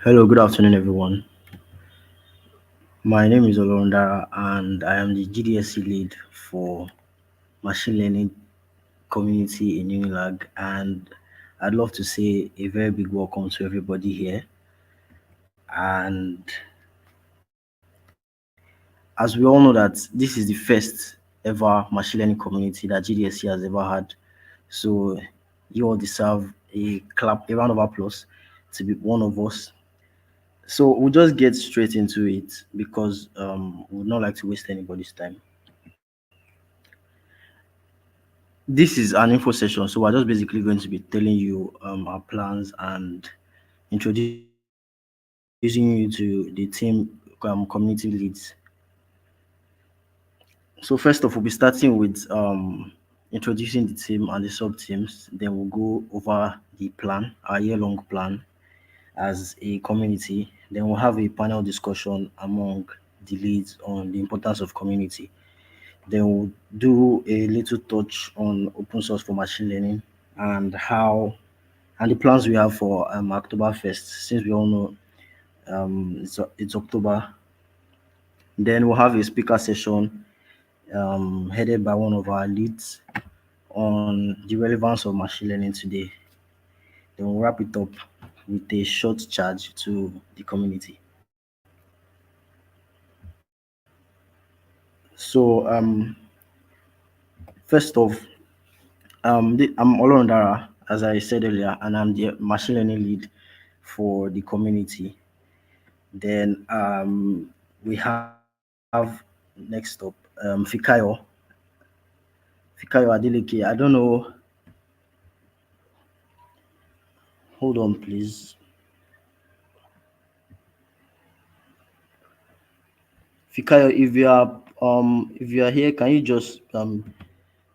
Hello, good afternoon, everyone. My name is Olorundara, and I am the GDSC lead for machine learning community in Unilag. And I'd love to say a very big welcome to everybody here. And as we all know that this is the first ever machine learning community that GDSC has ever had. So you all deserve a clap, a round of applause to be one of us. So we'll just get straight into it because we would not like to waste anybody's time. This is an info session, so we're just basically going to be telling you our plans and introducing you to the team community leads. So first off, we'll be starting with introducing the team and the sub teams. Then we'll go over the plan, our year-long plan as a community. Then we'll have a panel discussion among the leads on the importance of community. Then we'll do a little touch on open source for machine learning and how and the plans we have for October 1st, since we all know it's October. Then we'll have a speaker session headed by one of our leads on the relevance of machine learning today. Then we'll wrap it up with a short charge to the community. So first off, I'm Olorundara, as I said earlier, and I'm the machine learning lead for the community. Then we have next up Fikayo Adeleke. I don't know. Hold on, please. Fikayo, if you are here, can you just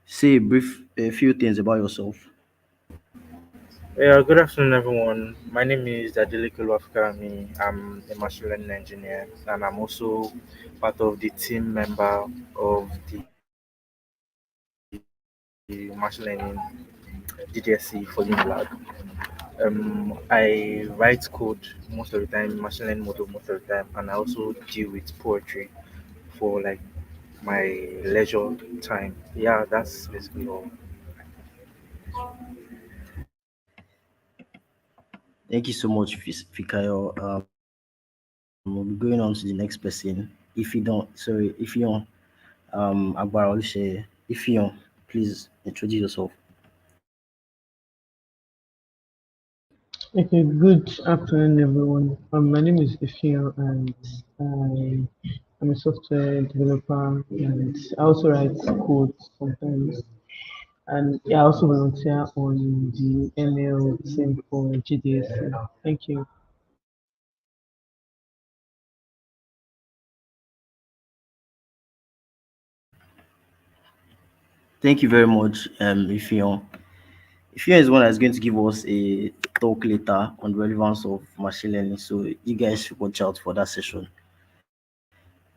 say a few things about yourself? Yeah, good afternoon, everyone. My name is Adeleke Luafukami. I'm a machine learning engineer, and I'm also part of the team member of the machine learning GDSC for Unilag. I write code most of the time, machine learning model most of the time, and I also deal with poetry for like my leisure time. Yeah, that's basically all. Thank you so much, Fikayo. We'll be going on to the next person. Ifeon, Agbara Oluse. Ifeon, please introduce yourself. Okay, good afternoon, everyone. My name is Ifio, and I am a software developer, and I also write code sometimes. And yeah, I also volunteer on the ML team for GDS. Thank you. Thank you very much, Ifeon. Ifeon is one that's going to give us a talk later on the relevance of machine learning, so you guys should watch out for that session.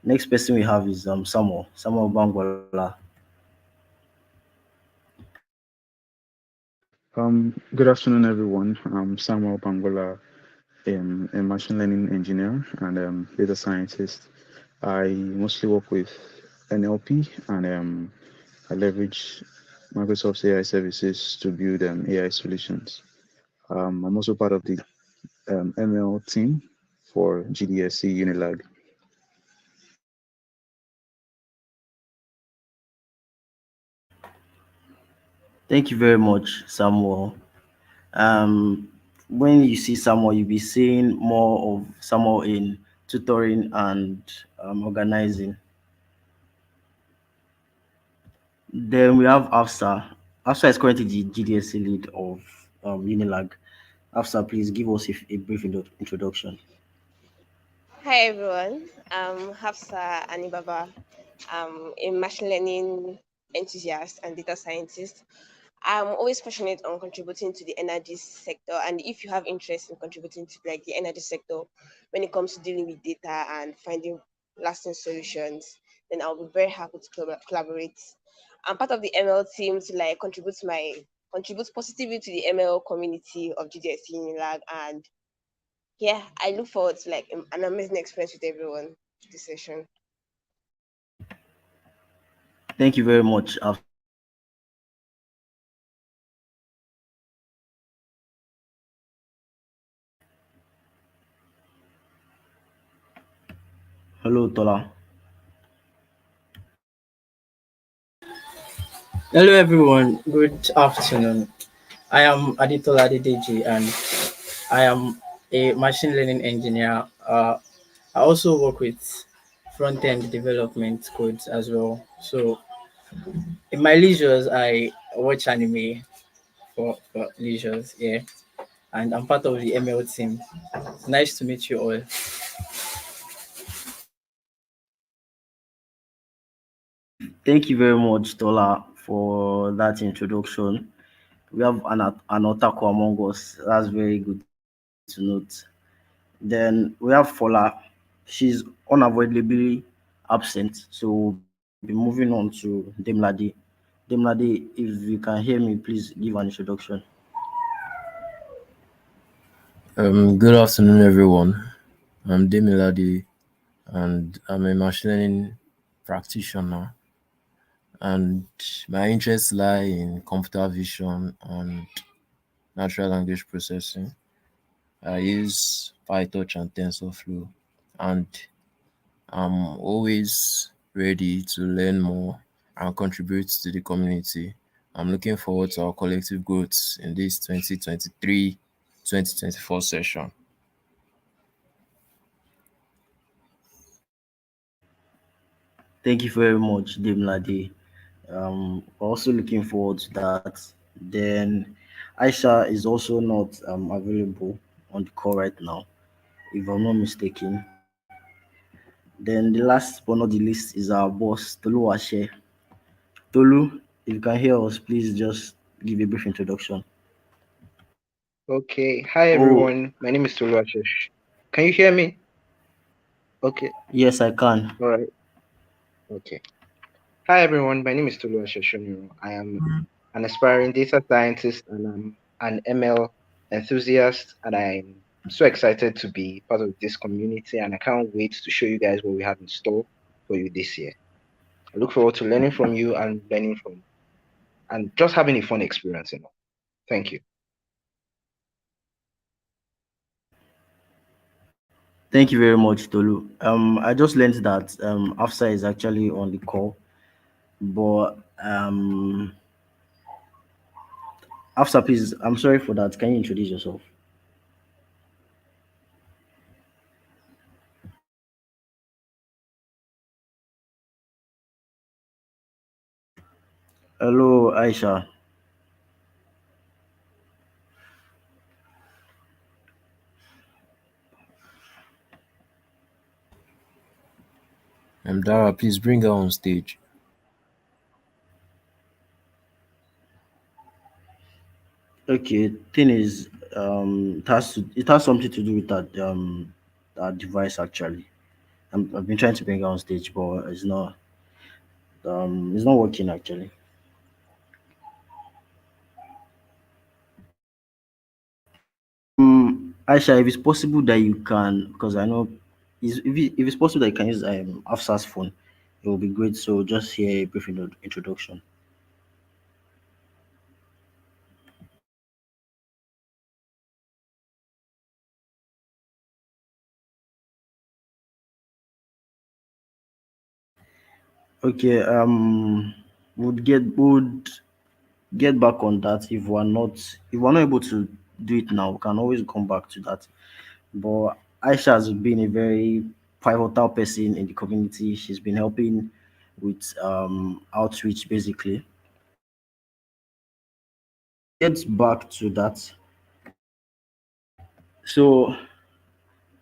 Next person we have is Samuel Bangwala. Good afternoon, everyone. I'm Samuel Bangola. I'm a machine learning engineer and data scientist. I mostly work with NLP and I leverage Microsoft's AI services to build AI solutions. I'm also part of the ML team for GDSC Unilag. Thank you very much, Samuel. When you see Samuel, you'll be seeing more of Samuel in tutoring and organizing. Then we have Afsa. Afsa is currently the GDSC lead of Unilag. Afsa, please give us a brief introduction. Hi everyone, I'm Hafsa Anibaba. I'm a machine learning enthusiast and data scientist. I'm always passionate on contributing to the energy sector, and if you have interest in contributing to like the energy sector when it comes to dealing with data and finding lasting solutions, then I'll be very happy to collaborate. I'm part of the ML team to like contribute positively to the ML community of GDS Unilag, and yeah, I look forward to like an amazing experience with everyone this session. Thank you very much. Hello, Tola. Hello everyone, good afternoon. I am Aditola Adedeji and I am a machine learning engineer. I also work with front end development codes as well. So in my leisures, I watch anime for leisures, yeah. And I'm part of the ML team. It's nice to meet you all. Thank you very much, Tola, for that introduction. We have an otaku among us. That's very good to note. Then we have Fola. She's unavoidably absent, so we'll be moving on to Demlade. Demlade, if you can hear me, please give an introduction. Good afternoon, everyone. I'm Demilade, and I'm a machine learning practitioner. And my interests lie in computer vision and natural language processing. I use PyTorch and TensorFlow, and I'm always ready to learn more and contribute to the community. I'm looking forward to our collective growth in this 2023-2024 session. Thank you very much, Demlade. Also looking forward to that. Then Aisha is also not available on the call right now, if I'm not mistaken. Then the last but not the least is our boss, Tolu Washe. Tolu, if you can hear us, please just give a brief introduction. Okay. Hi Oh, everyone. My name is Tolu Ashish. Can you hear me? Okay. yes, I can. All right. Okay. Hi everyone. My name is Tolu Ashish. I am an aspiring data scientist and I'm an ML enthusiast, and I'm so excited to be part of this community, and I can't wait to show you guys what we have in store for you this year. I look forward to learning from you and learning from and just having a fun experience. Thank you. Thank you very much, Tolu. I just learned that Afsa is actually on the call, but Afsa, please, I'm sorry for that. Can you introduce yourself? Hello, Aisha. Dara, please bring her on stage. Okay, thing is, it has something to do with that device actually. I've been trying to bring it on stage, but it's not working actually. Aisha, if it's possible that you can, because I know, if it's possible that you can use Afsa's phone, it will be great. So just hear a brief introduction. Okay, would get back on that if we're not able to do it now. We can always come back to that. But Aisha has been a very pivotal person in the community. She's been helping with outreach basically. Gets back to that. So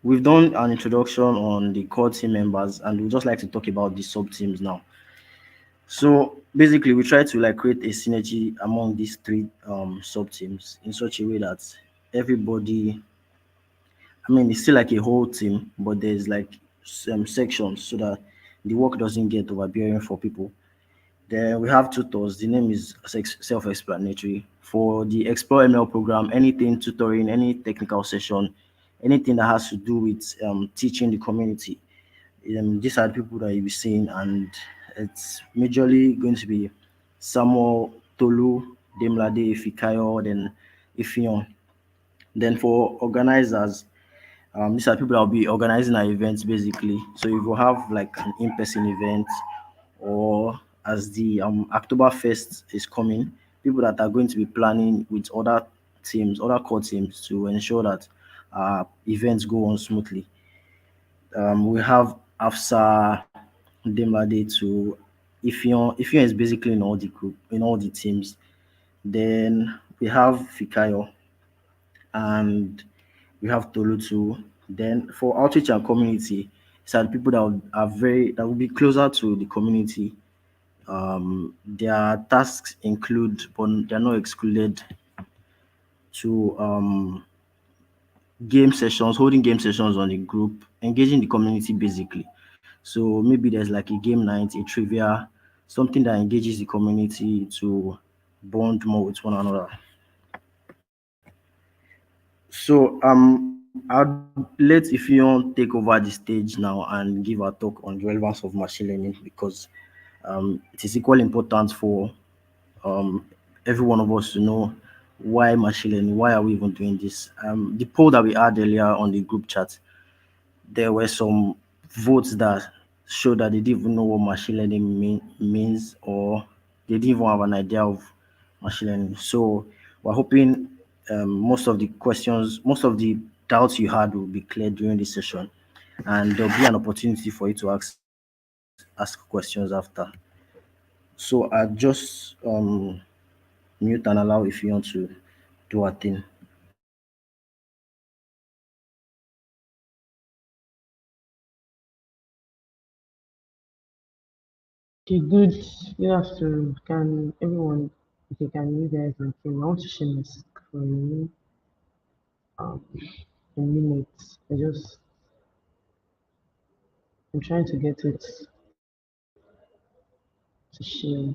we've done an introduction on the core team members, and we'd just like to talk about the sub teams now. So basically, we try to like create a synergy among these three sub teams in such a way that everybody, I mean, it's still like a whole team, but there's like some sections so that the work doesn't get overbearing for people. Then we have tutors. The name is self-explanatory. For the Explore ML program, anything tutoring, any technical session, anything that has to do with teaching the community. These are the people that you'll be seeing, and it's majorly going to be Samuel, Tolu, Demlade, Fikayo, then Ifion. Then for organizers, these are people that will be organizing our events basically. So if you have like an in-person event, or as the Oktoberfest is coming, people that are going to be planning with other teams, other core teams to ensure that events go on smoothly. We have Afsa, Demlade to Ifion. Ifion is basically in all the group, in all the teams. Then we have Fikayo and we have Tolu too. Then for outreach and community, it's are the people that will be closer to the community. Their tasks include, but they're not excluded to game sessions, holding game sessions on the group, engaging the community basically. So maybe there's like a game night, a trivia, something that engages the community to bond more with one another. So I'll let Ifion take over the stage now and give a talk on the relevance of machine learning, because it is equally important for um, every one of us to know why machine learning, why are we even doing this. The poll that we had earlier on the group chat, there were some votes that showed that they didn't even know what machine learning means, or they didn't even have an idea of machine learning. So we're hoping most of the doubts you had will be cleared during this session, and there'll be an opportunity for you to ask questions after. So I just mute and allow if you want to do a thing. Okay, good afternoon. Can everyone, okay, can you guys like hear me? I want to share my screen um a minute. I'm trying to get it to share.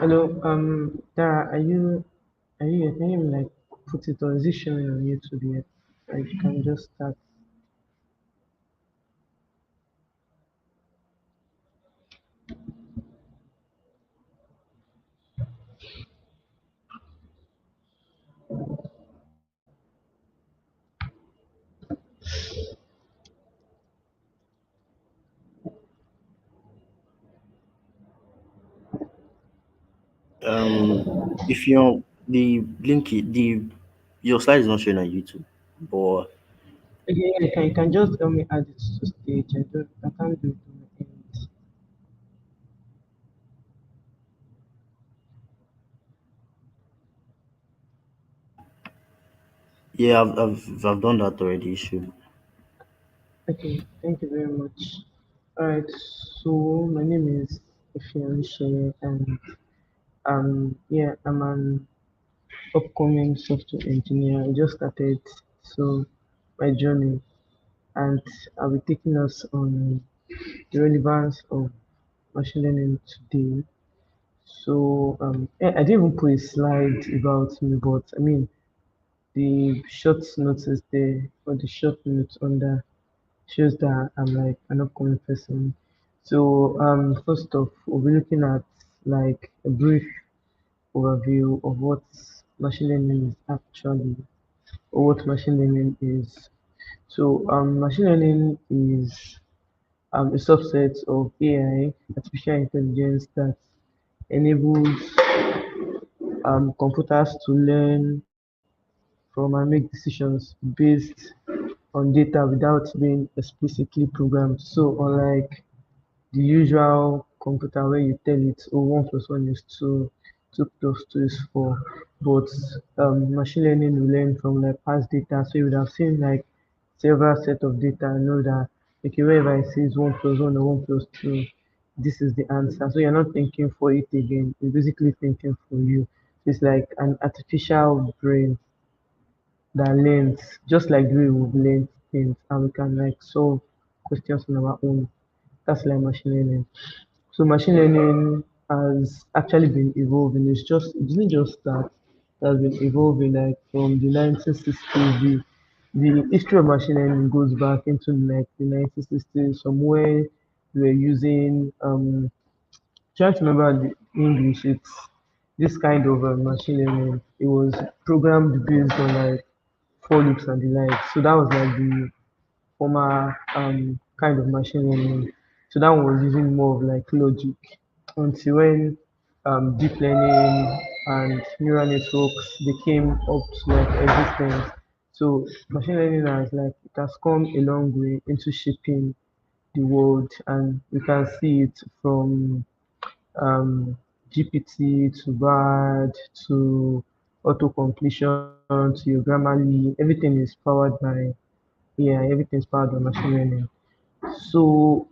Hello, Dara, are you here? Can you like put it on, is it showing on YouTube yet? Like you can just start. If you're the link, the your slide is not showing on YouTube, but Okay, yeah, you can just help me add it to stage. I can't do it on my end. yeah, I've done that already. You should. Okay, thank you very much. Alright, so my name is Ifeanyi, and yeah, I'm an upcoming software engineer. I just started, so my journey, and I'll be taking us on the relevance of machine learning today. So yeah, I didn't even put a slide about me, but I mean the short notice there, or the short note under, shows that I'm like an upcoming person. So first off, we'll be looking at like a brief overview of what machine learning is actually, or what machine learning is. So, machine learning is a subset of AI, artificial intelligence, that enables computers to learn from and make decisions based on data without being explicitly programmed. So, unlike the usual computer where you tell it, oh, 1 plus 1 is 2, 2 plus 2 is 4. But machine learning will learn from like past data. So you would have seen like several set of data and know that, okay, wherever it says 1 plus 1 or 1 plus 2, this is the answer. So you're not thinking for it again. You're basically thinking for you. It's like an artificial brain that learns just like the way we've learned things, and we can like solve questions on our own. That's like machine learning. So machine learning has actually been evolving. It didn't just start. It has been evolving like from the 1960s. The history of machine learning goes back into like the 1960s, somewhere we were using trying to remember the English. It's this kind of machine learning. It was programmed based on like for loops and the like. So that was like the former kind of machine learning. So that one was using more of like logic until when deep learning and neural networks they came up to like existence. So machine learning it has come a long way into shaping the world, and we can see it from um, GPT to BARD to auto completion to your Grammarly. Everything is powered by AI. Everything is powered by machine learning. So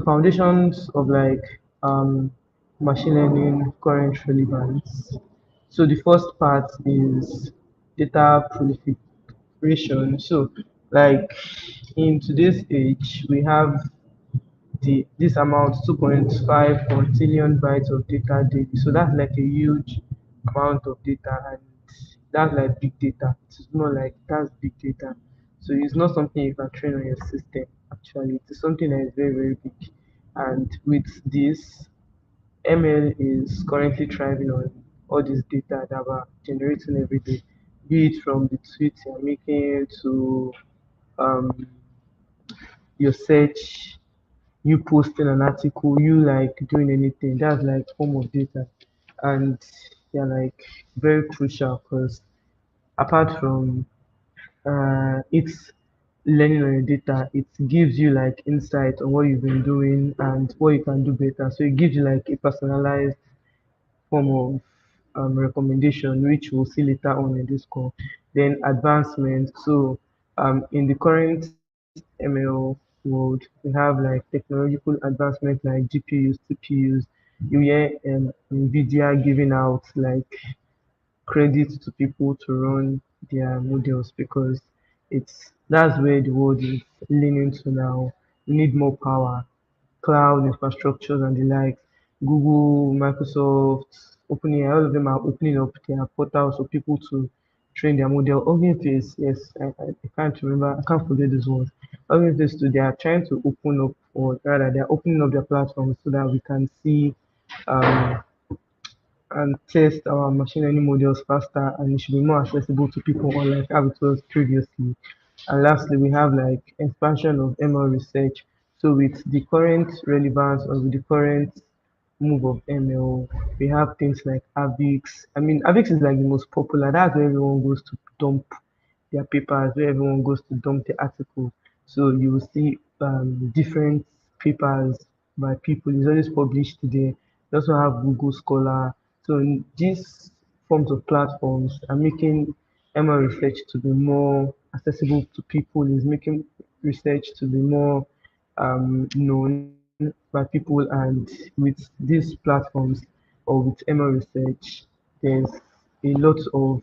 foundations of like machine learning current relevance. So the first part is data proliferation. So like in today's age, we have this amount 2.5 quintillion bytes of data daily. So that's like a huge amount of data, and that's like big data. It's not like that's big data. So it's not something you can train on your system. Actually, it's something that is very very big. And with this, ML is currently thriving on all this data that we're generating every day, be it from the tweets you're making to um, your search, you posting an article, you like doing anything. That's like form of data, and they're like very crucial because apart from it's learning on your data, it gives you like insight on what you've been doing and what you can do better. So it gives you like a personalized form of recommendation, which we'll see later on in this call. Then advancement. So in the current ML world, we have like technological advancement like GPUs, TPUs. You hear NVIDIA giving out like credit to people to run their models because that's where the world is leaning to now. We need more power, cloud infrastructures and the like. Google, Microsoft, OpenAI, all of them are opening up their portals for people to train their model. Hugging Face, yes, I can't remember, I can't forget this word. Hugging Face too, they are trying to open up, or rather, they are opening up their platforms so that we can see um, and test our machine learning models faster, and it should be more accessible to people unlike how it was previously. And lastly, we have like expansion of ML research. So with the current relevance or with the current move of ML, we have things like AVIX. I mean, AVIX is like the most popular. That's where everyone goes to dump their papers, where everyone goes to dump the article. So you will see different papers by people. It's always published there. You also have Google Scholar. So these forms of platforms are making ML research to be more accessible to people. Is making research to be more known by people, and with these platforms or with ML research, there's a lot of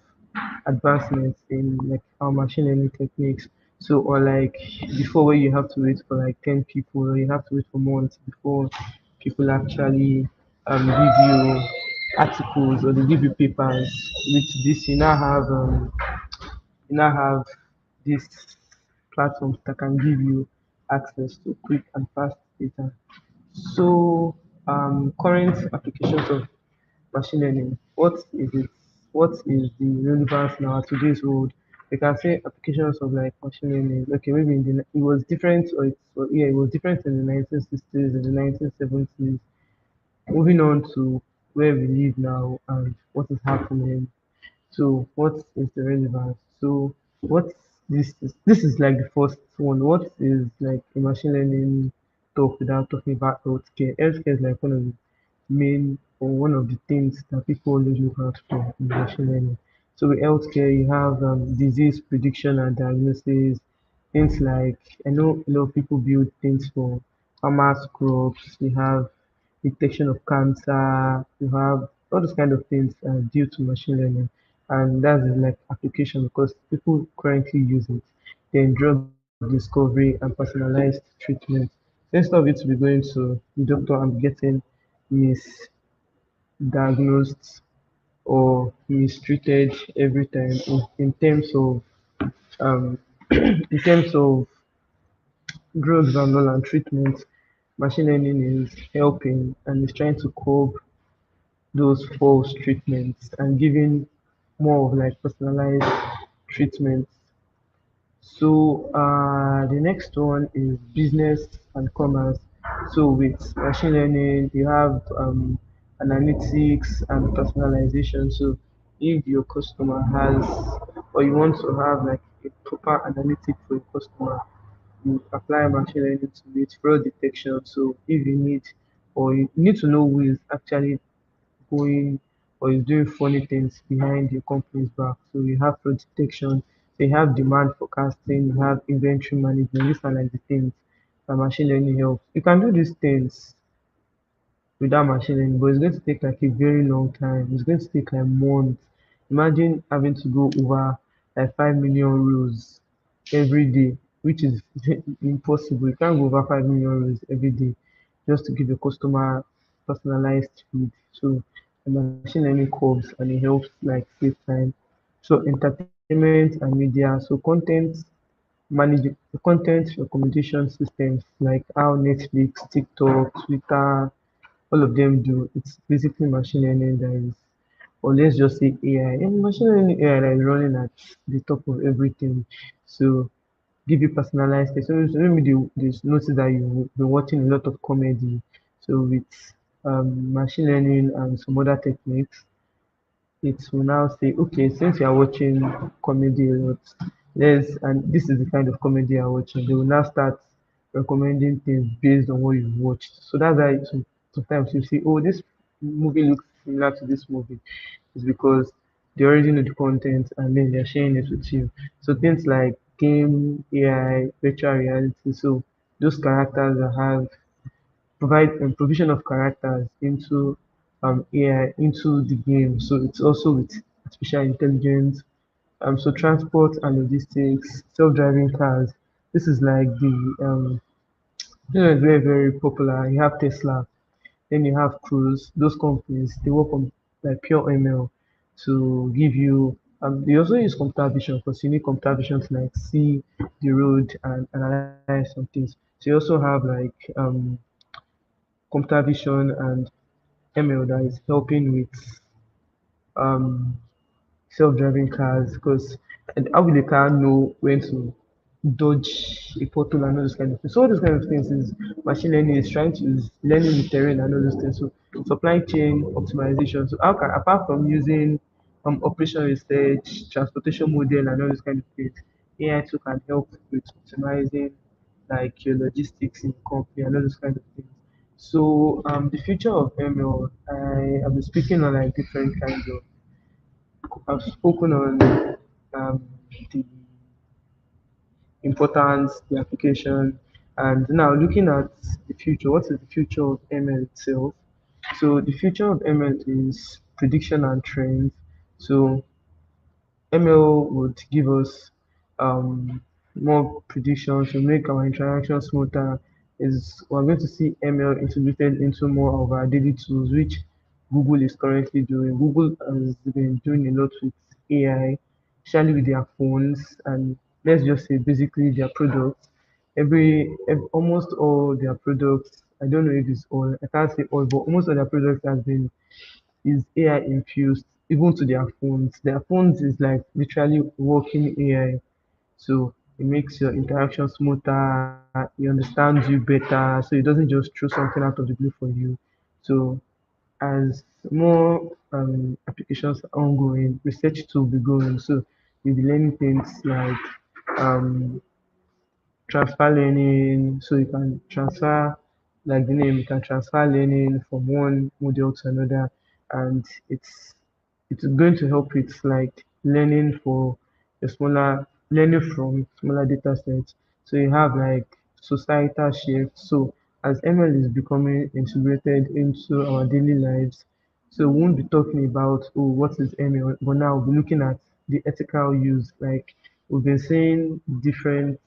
advancements in like our machine learning techniques. So, or like before, where you have to wait for like 10 people, or you have to wait for months before people actually give you articles or they give you papers. With this, you now have these platforms that can give you access to quick and fast data. So, current applications of machine learning. what is it? What is the relevance now to today's world? We can say applications of like machine learning. Okay, maybe it was different, or yeah, it was different in the 1960s, in the 1970s. Moving on to where we live now and what is happening. So what is the relevance? So what this is like the first one. What is like a machine learning talk without talking about healthcare? Healthcare is like one of the main or one of the things that people always look out for in machine learning. So with healthcare, you have disease prediction and diagnosis, things like I know a lot of people build things for farmers crops. You have detection of cancer. You have all those kind of things due to machine learning, and that's like application because people currently use it. Then drug discovery and personalized treatment. Instead of it to be going to the doctor and getting misdiagnosed or mistreated every time in terms of um, in terms of drugs and all and treatment, machine learning is helping and is trying to curb those false treatments and giving more of like personalized treatments. So the next one is business and commerce. So with machine learning, you have analytics and personalization. So if your customer has, or you want to have like a proper analytic for your customer, you apply machine learning to it, fraud detection. So if you need, or you need to know who is actually going or is doing funny things behind your company's back. So you have fraud detection, so you have demand forecasting, you have inventory management. These are like the things that machine learning helps. You can do these things without machine learning, but it's going to take like a very long time. It's going to take like months. Imagine having to go over like 5 million rows every day, which is impossible. You can't go over 5 million rows every day just to give a customer personalized feed. So the machine learning curves and it helps like save time. So entertainment and media, so content recommendation systems like how Netflix, TikTok, Twitter, all of them do. It's basically machine learning that is, or let's just say AI. And machine learning AI that is running at the top of everything. So give you personalized taste. So maybe you notice that you've been watching a lot of comedy. So with machine learning and some other techniques, it will now say, okay, since you are watching comedy a lot, and this is the kind of comedy you're watching, they will now start recommending things based on what you've watched. So that's why sometimes you see, oh, this movie looks similar to this movie. It's because they already know the content and then they're sharing it with you. So things like game, AI, virtual reality, so those characters that have provide provision of characters into AI into the game. So it's also with artificial intelligence. So transport and logistics, self-driving cars. This is like it's very very popular. You have Tesla, then you have Cruise. Those companies they work on like pure ML to give you. They also use computer vision because you need computer vision to like see the road and analyze some things. So you also have like computer vision and ML that is helping with um, self-driving cars because how will the car know when to dodge a pothole and all those kind of things? So all those kind of things is machine learning is trying to use learning the terrain and all those things. So supply chain optimization. So how can apart from using operation research, transportation model and all those kind of things, AI too can help with optimizing like your logistics in the company and all those kind of things. So the future of ML, I have been speaking on like different kinds of. I've spoken on the importance, the application, and now looking at the future. What is the future of ML itself? So the future of ML is prediction and trends. So ML would give us um, more predictions to make our interaction smoother. Is we're going to see ML integrated into more of our daily tools, which Google is currently doing. Google has been doing a lot with AI, especially with their phones, and let's just say basically their products. Almost all their products. I don't know if it's all. I can't say all, but almost all their products has been is AI infused even to their phones. Their phones is like literally working AI. So it makes your interaction smoother, it understands you better, so it doesn't just throw something out of the blue for you. So as more applications are ongoing, research to be going. So you'll be learning things like um, transfer learning. So you can transfer, like the name, you can transfer learning from one model to another, and it's going to help with like learning for a smaller learning from smaller data sets. So you have like societal shift. So as ML is becoming integrated into our daily lives, so we won't be talking about oh what is ML, but now we'll be looking at the ethical use. Like we've been seeing different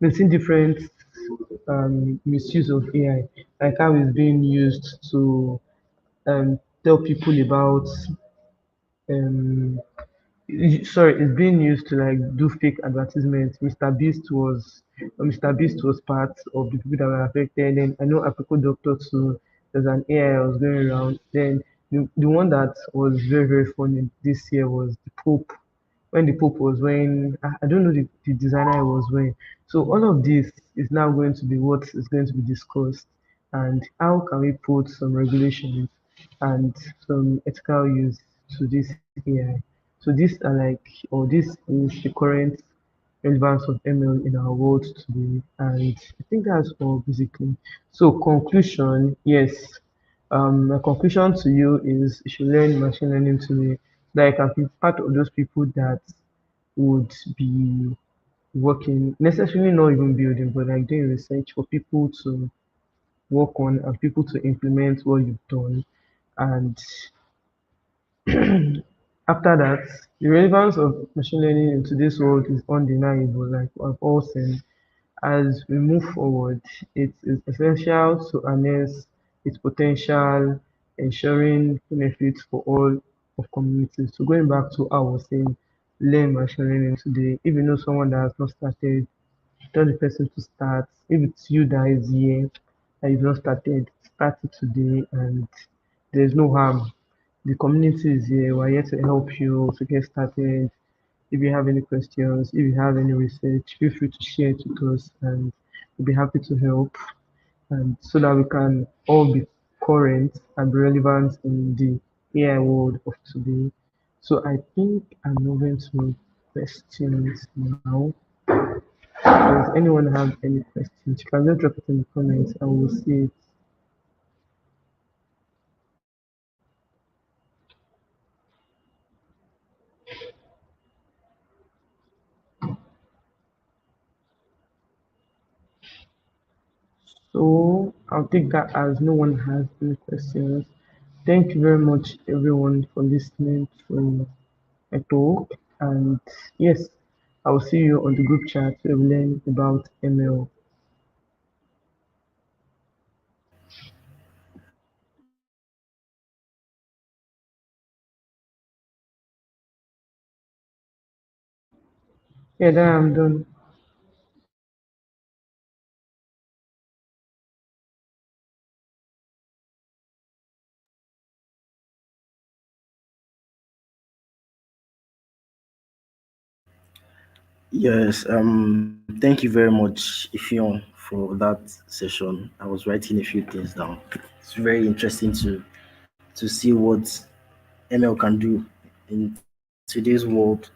different misuse of AI, like how it's being used to tell people about um, sorry, it's being used to like do fake advertisements. Mr. Beast was part of the people that were affected. Then I know Apricot Doctor too. There's an AI that was going around. Then the one that was very very funny this year was the Pope, when the Pope was wearing, I don't know the designer he was wearing. So all of this is now going to be what is going to be discussed, and how can we put some regulations and some ethical use to this AI. So these are like, or this is the current relevance of ML in our world today, and I think that's all basically. So conclusion, yes. My conclusion to you is you should learn machine learning today. Like I can be part of those people that would be working, necessarily not even building, but like doing research for people to work on and people to implement what you've done. And after that, the relevance of machine learning in today's world is undeniable, like we've all seen. As we move forward, it is essential to harness its potential, ensuring benefits for all of communities. So going back to how I was saying, learn machine learning today. If you know someone that has not started, tell the person to start. If it's you that is here and you've not started, start it today, and there's no harm. The community is here. We're here to help you to get started. If you have any questions, if you have any research, feel free to share it with us, and we'll be happy to help, and so that we can all be current and be relevant in the AI world of today. So I think I'm moving to questions now. Does anyone have any questions? You can just drop it in the comments and we'll see it. So I'll take that as no one has any questions. Thank you very much, everyone, for listening to my talk. And yes, I will see you on the group chat where we learn about ML. Yeah, then I'm done. Yes, thank you very much, Ifion, for that session. I was writing a few things down. It's very interesting to see what ML can do in today's world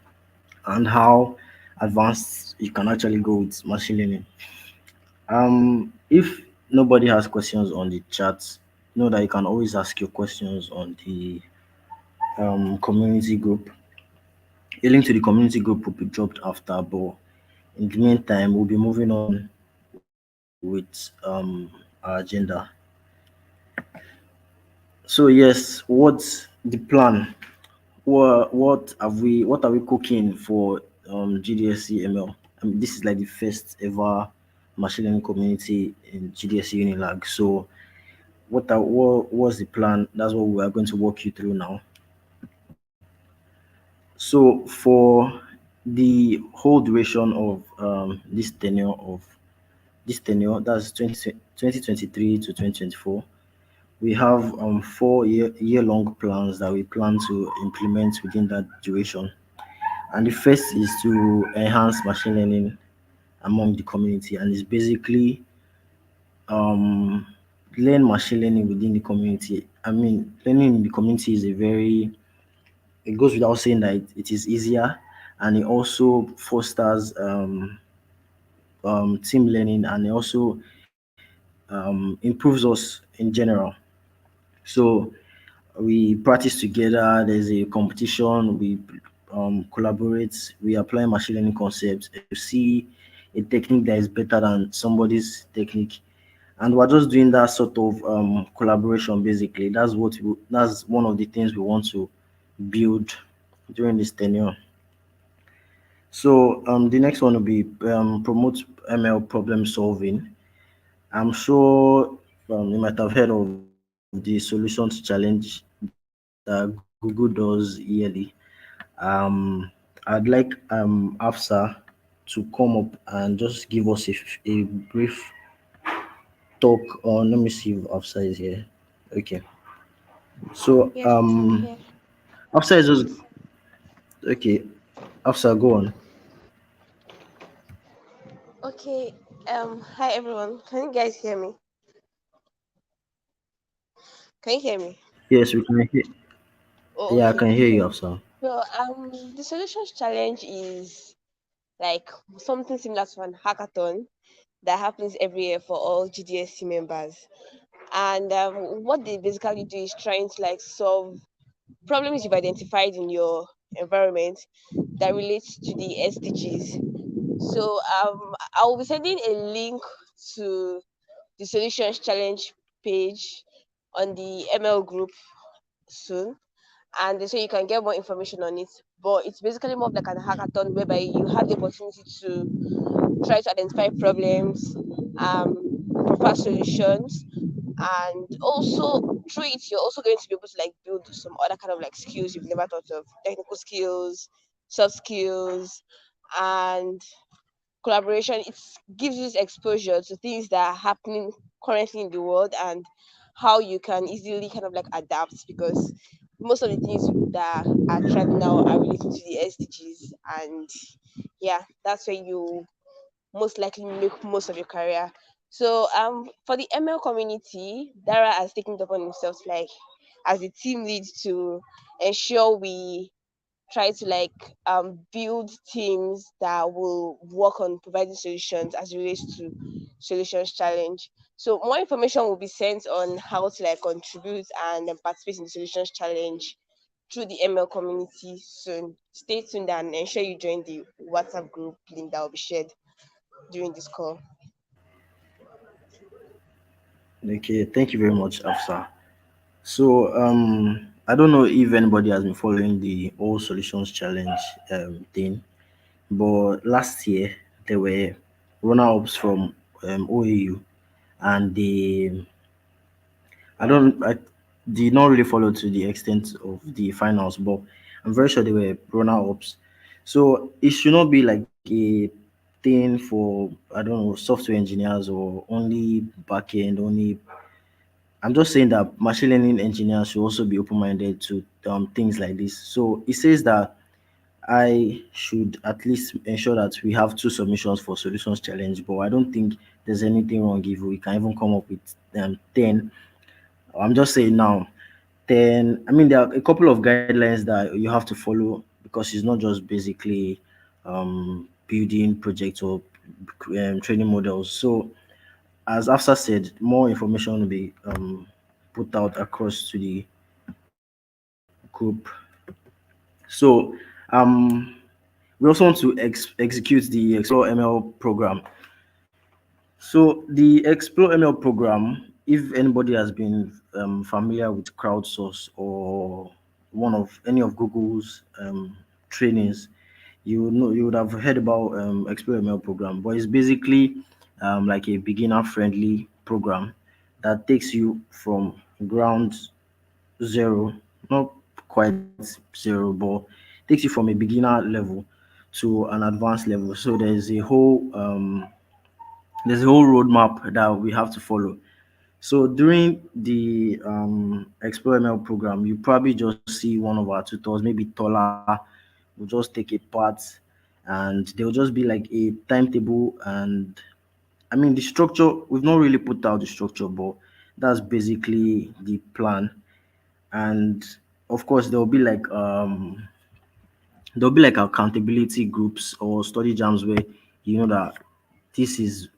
and how advanced you can actually go with machine learning. If nobody has questions on the chat, know that you can always ask your questions on the community group. A link to the community group will be dropped after, but in the meantime, we'll be moving on with our agenda. So yes, what's the plan? What are we cooking for GDSC ML? I mean, this is like the first ever machine learning community in GDSC Unilag. So what's the plan? That's what we are going to walk you through now. So for the whole duration of this tenure, that's 2023 to 2024, we have 4 year long plans that we plan to implement within that duration. And the first is to enhance machine learning among the community, and it's basically um, learn machine learning within the community. I mean, learning in the community is a very, it goes without saying that it is easier, and it also fosters team learning, and it also improves us in general. So we practice together. There's a competition. We collaborate. We apply machine learning concepts. If you see a technique that is better than somebody's technique, and we're just doing that sort of collaboration. Basically, that's one of the things we want to build during this tenure. So the next one will be promote ML problem solving. I'm sure you might have heard of the solutions challenge that Google does yearly. Um, I'd like Afsa to come up and just give us a brief talk on. Let me see if Afsa is here. Okay. So Yes, please, I'm here. Afsa is just okay. Afsa, go on. Okay. Hi everyone. Can you guys hear me? Can you hear me? Yes, we can hear. Oh, Yeah, I okay. can hear you, Afsa. So the solutions challenge is like something similar to an hackathon that happens every year for all GDSC members. And what they basically do is trying to like solve problems you've identified in your environment that relates to the SDGs. So I will be sending a link to the solutions challenge page on the ML group soon, and so you can get more information on it. But it's basically more of like an hackathon whereby you have the opportunity to try to identify problems, propose solutions, and also through it you're also going to be able to like build some other kind of like skills you've never thought of, technical skills, soft skills, and collaboration. It gives you this exposure to things that are happening currently in the world and how you can easily kind of like adapt, because most of the things that are trending now are related to the SDGs. And yeah, that's where you most likely make most of your career. So for the ML community, Dara has taken it upon himself like as a team lead to ensure we try to like build teams that will work on providing solutions as it relates to solutions challenge. So more information will be sent on how to like contribute and participate in the solutions challenge through the ML community soon. Stay tuned and ensure you join the WhatsApp group link that will be shared during this call. Okay, thank you very much, Afsa. So I don't know if anybody has been following the All Solutions Challenge thing, but last year there were runner-ups from OAU, and I did not really follow to the extent of the finals, but I'm very sure they were runner-ups. So it should not be like a thing for, I don't know, software engineers or only backend, only. I'm just saying that machine learning engineers should also be open-minded to things like this. So it says that I should at least ensure that we have 2 submissions for solutions challenge, but I don't think there's anything wrong if we can even come up with 10. I'm just saying now, 10. I mean, there are a couple of guidelines that you have to follow, because it's not just basically building projects or training models. So as Afsa said, more information will be put out across to the group. So we also want to execute the Explore ML program. So the Explore ML program, if anybody has been familiar with crowdsource or one of any of Google's trainings, you would have heard about Explore ML program, but it's basically like a beginner friendly program that takes you from ground zero, not quite zero, but takes you from a beginner level to an advanced level. So there's a whole roadmap that we have to follow. So during the Explore ML program, you probably just see one of our tutors, maybe Tola, will just take a part, and there will just be like a timetable. And I mean, the structure, we've not really put out the structure, but that's basically the plan. And of course, there'll be like accountability groups or study jams where you know that this is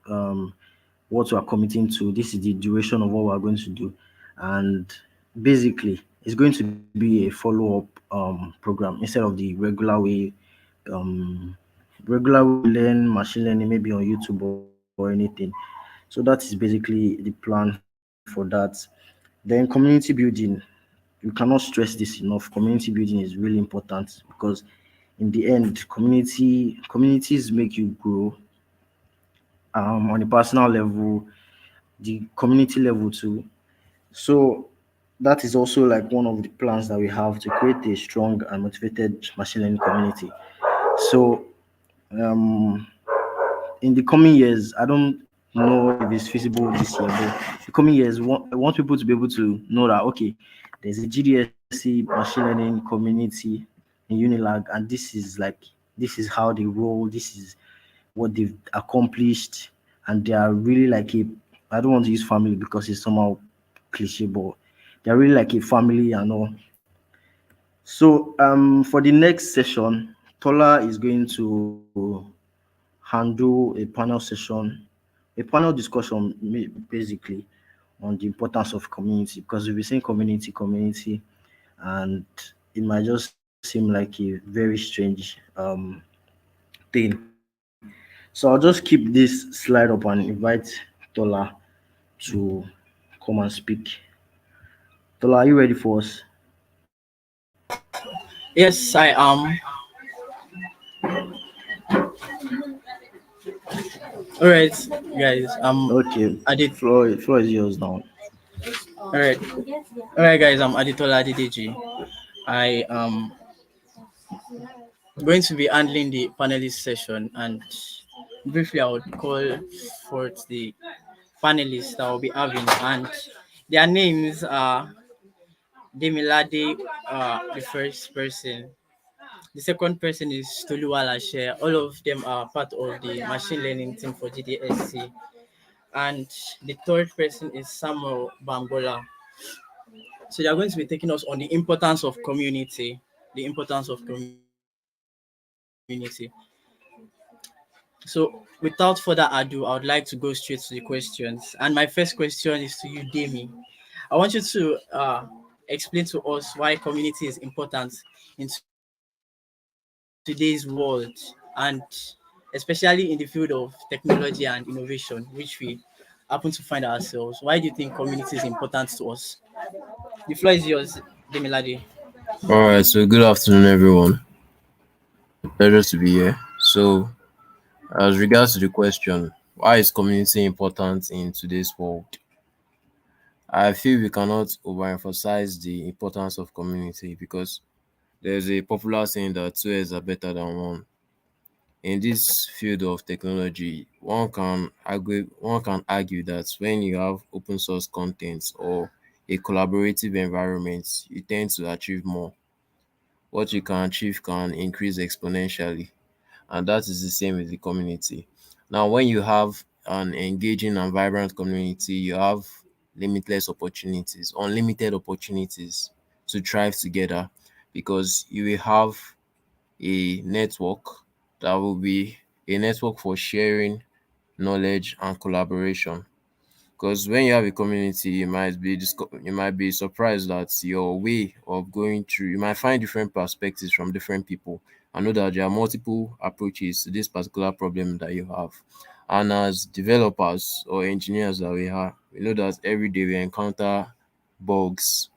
what we are committing to, this is the duration of what we are going to do. And basically it's going to be a follow-up program instead of the um regular way we learn machine learning maybe on YouTube or anything. So that is basically the plan for that. Then community building, you cannot stress this enough. Community building is really important because in the end, communities make you grow on a personal level, the community level too. So that is also like one of the plans that we have to create a strong and motivated machine learning community. So um, in the coming years, I don't know if it's feasible this year, but the coming years, I want people to be able to know that okay, there's a GDSC machine learning community in Unilag, and this is how they roll, this is what they've accomplished, and they are really like a, I don't want to use family because it's somehow cliche, but they're really like a family and all. So for the next session, Tola is going to handle a panel session, a panel discussion basically on the importance of community, because we've been saying community, and it might just seem like a very strange thing. So I'll just keep this slide up and invite Tola to come and speak. Tola, are you ready for us? Yes, I am. All right, guys. Okay, Adit. floor is yours now. All right, all right, guys. I'm Aditola Adedeji. I am going to be handling the panelist session, and briefly, I would call forth the panelists that will be having, and their names are Demilade, the first person. The second person is Toluwala Share. All of them are part of the machine learning team for GDSC. And the third person is Samuel Bambola. So they are going to be taking us on the importance of community. The importance of community. So without further ado, I would like to go straight to the questions. And my first question is to you, Demi. I want you to explain to us why community is important in today's world, and especially in the field of technology and innovation, which we happen to find ourselves. Why do you think community is important to us? The floor is yours, Demilade. All right, so good afternoon, everyone. Pleasure to be here. So, as regards to the question, why is community important in today's world? I feel we cannot overemphasize the importance of community because there's a popular saying that two heads are better than one. In this field of technology, one can argue that when you have open source content or a collaborative environment, you tend to achieve more. What you can achieve can increase exponentially, and that is the same with the community. Now, when you have an engaging and vibrant community, you have unlimited opportunities to thrive together because you will have a network that will be a network for sharing knowledge and collaboration. Because when you have a community, you might be surprised that your way of going through, you might find different perspectives from different people. I know that there are multiple approaches to this particular problem that you have. And as developers or engineers that we know that every day we encounter bugs,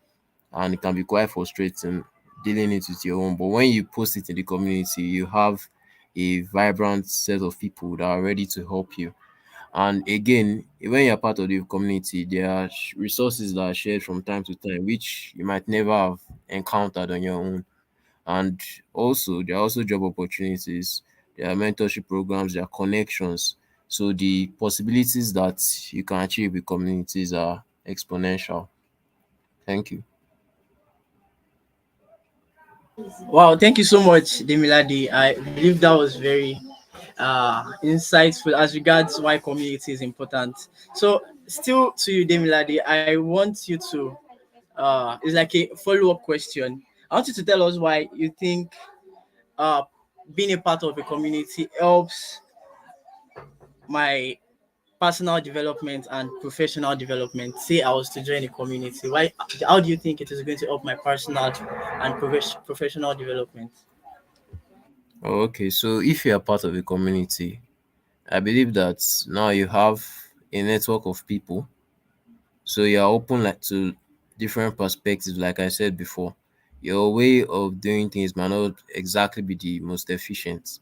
and it can be quite frustrating dealing it with your own. But when you post it in the community, you have a vibrant set of people that are ready to help you. And again, when you're part of the community, there are resources that are shared from time to time, which you might never have encountered on your own. And also, there are also job opportunities, there are mentorship programs, there are connections. So the possibilities that you can achieve with communities are exponential. Thank you. Wow, thank you so much, Demilade. I believe that was very insightful as regards why community is important. So, still to you, Demilade, I want you to, it's like a follow up question. I want you to tell us why you think uh, being a part of a community helps my personal development and professional development. Say I was to join a community, why? How do you think it is going to help my personal and professional development? Oh, okay, so if you are part of a community, I believe that now you have a network of people, so you are open like to different perspectives. Like I said before, your way of doing things might not exactly be the most efficient,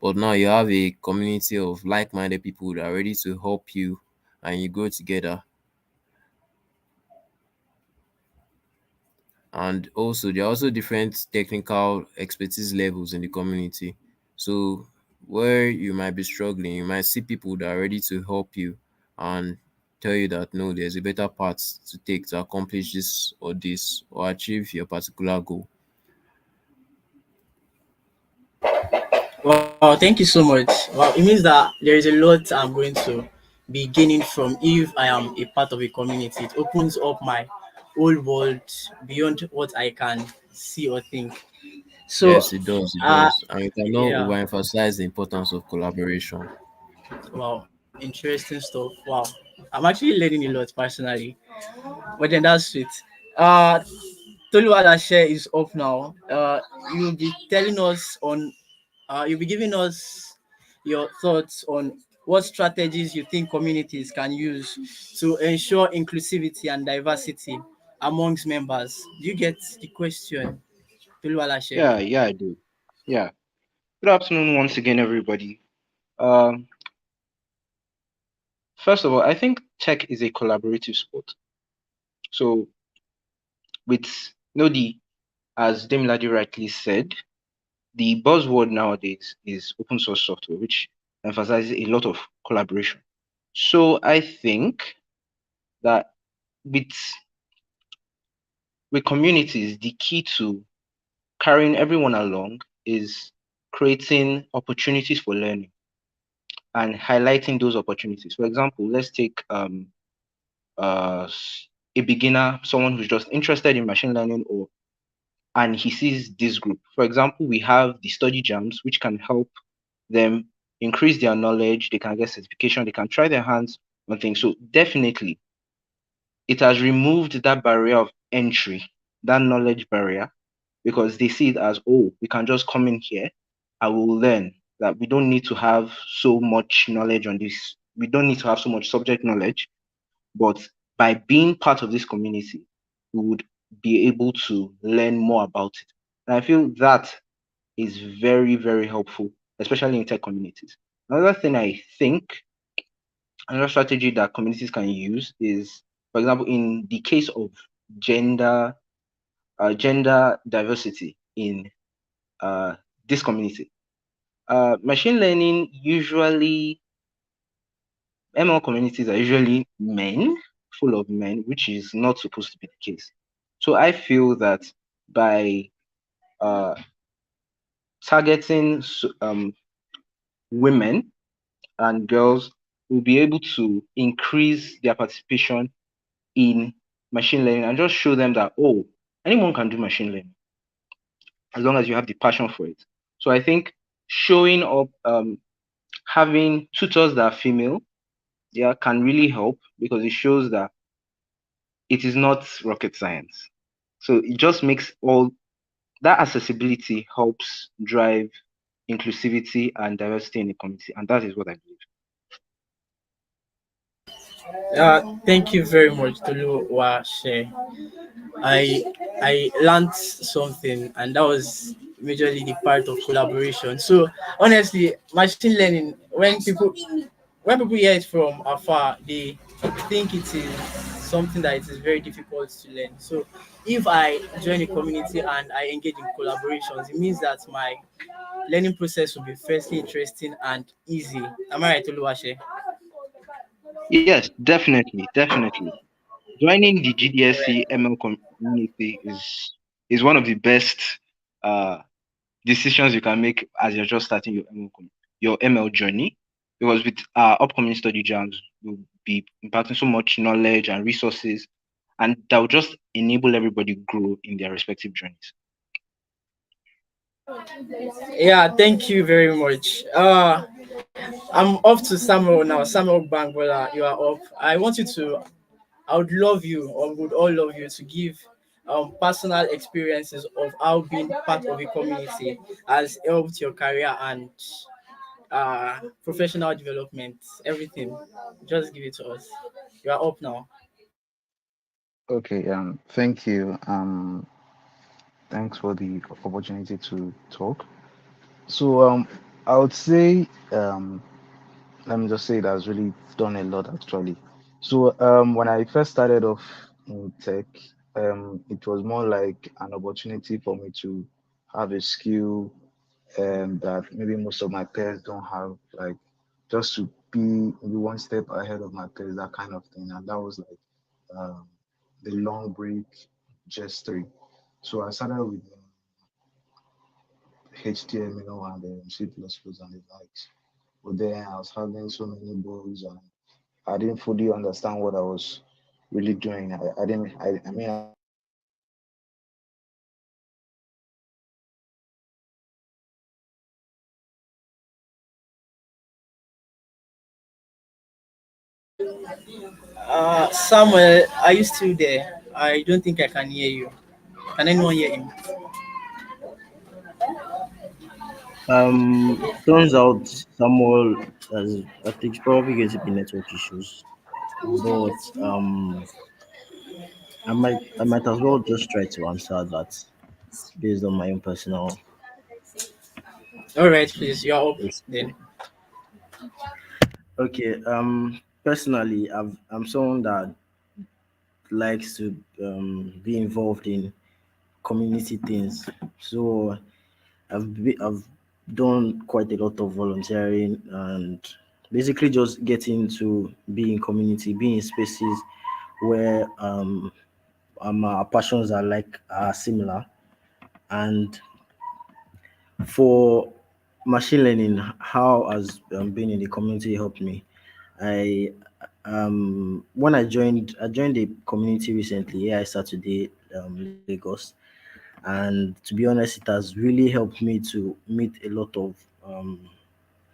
but now you have a community of like-minded people that are ready to help you, and you go together. And also there are also different technical expertise levels in the community. So where you might be struggling, you might see people that are ready to help you and tell you that no, there's a better path to take to accomplish this or achieve your particular goal. Wow, thank you so much. Wow, it means that there is a lot I'm going to be gaining from if I am a part of a community. It opens up my whole world beyond what I can see or think. So, Yes, it does, it uh, does. And you cannot yeah, overemphasize the importance of collaboration. wow, interesting stuff. Wow, I'm actually learning a lot personally, but then that's sweet. Uh, Toluwalashe is up now. You'll be telling us on you'll be giving us your thoughts on what strategies you think communities can use to ensure inclusivity and diversity amongst members. Do you get the question, Toluwalashe? Yeah, I do. Yeah. Good afternoon once again, everybody. Um, First of all, I think tech is a collaborative sport. So with the as Demilade rightly said, the buzzword nowadays is open source software, which emphasizes a lot of collaboration. So I think that with communities, the key to carrying everyone along is creating opportunities for learning and highlighting those opportunities. For example, let's take uh, a beginner, someone who's just interested in machine learning, and he sees this group. For example, we have the study jams, which can help them increase their knowledge. They can get certification. They can try their hands on things. So definitely, it has removed that barrier of entry, that knowledge barrier, because they see it as, oh, we can just come in here. I will learn that we don't need to have so much knowledge on this. We don't need to have so much subject knowledge, but by being part of this community, we would be able to learn more about it. And I feel that is very, very helpful, especially in tech communities. Another thing I think, another strategy that communities can use is, for example, in the case of gender diversity in this community. Machine learning usually, ML communities are usually men, full of men, which is not supposed to be the case. So I feel that by targeting women and girls, we'll be able to increase their participation in machine learning and just show them that, oh, anyone can do machine learning as long as you have the passion for it. So I think showing up, having tutors that are female, yeah, can really help because it shows that it is not rocket science. So it just makes all that accessibility helps drive inclusivity and diversity in the community, and that is what I believe. Thank you very much, Toluwalashe. I learned something, and that was majorly the part of collaboration. So honestly, machine learning, when people hear it from afar, they think it is something that it is very difficult to learn. So if I join a community and I engage in collaborations, it means that my learning process will be firstly interesting and easy. Am I right, Oluwashe? Yes, definitely, definitely. joining the GDSC ML community is one of the best uh, decisions you can make as you're just starting your ML journey. Because with our upcoming study jams, we'll be imparting so much knowledge and resources, and that will just enable everybody grow in their respective journeys. Yeah, thank you very much. I'm off to Samuel now. Samuel Bangbola, you are up. I would love you, or would all love you, to give personal experiences of how being part of a community has helped your career and professional development, everything. Just give it to us. You are up now. Okay, thank you. Thanks for the opportunity to talk. So, I would say, let me just say that I've really done a lot actually. So, when I first started off in tech, it was more like an opportunity for me to have a skill that maybe most of my peers don't have, like just to be maybe one step ahead of my peers, that kind of thing. And that was like um, the long break gestury. So I started with HTML and C++ and the likes. But then I was having so many bugs and I didn't fully understand what I was really doing. I didn't, I mean, I was really confused and Samuel, are you still there? I don't think I can hear you. Can anyone hear him? Turns out Samuel has, I think, probably going to be network issues, but I might as well just try to answer that based on my own personal. All right, please. You are up then. Okay. Personally, I'm someone that likes to be involved in community things. So I've done quite a lot of volunteering and basically just getting to be in community, be in spaces where our passions are similar. And for machine learning, how has being in the community helped me? I when I joined a community recently, AI Saturday, Lagos, and to be honest, it has really helped me to meet a lot of um,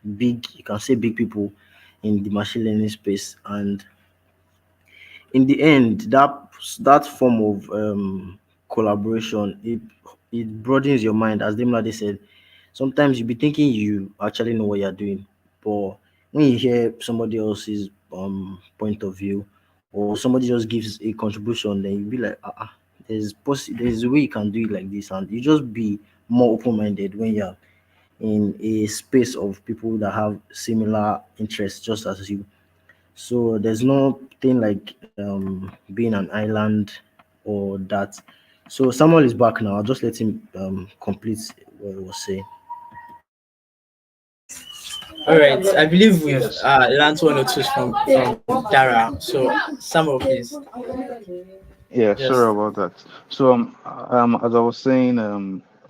you can say big people in the machine learning space, and in the end, that form of collaboration, it broadens your mind. As Demlade said, sometimes you be thinking you actually know what you're doing, but when you hear somebody else's point of view, or somebody just gives a contribution, then you be like, there's a way you can do it like this, and you just be more open-minded when you're in a space of people that have similar interests just as you. So there's nothing like being an island or that. So Samuel is back now. I'll just let him complete what he was saying. All right. I believe we've learned one or two from Dara. So, Samuel, please. yeah, Just sorry about that. So, as I was saying,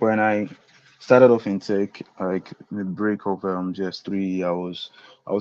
when I started off in tech, like the break of just 3, I would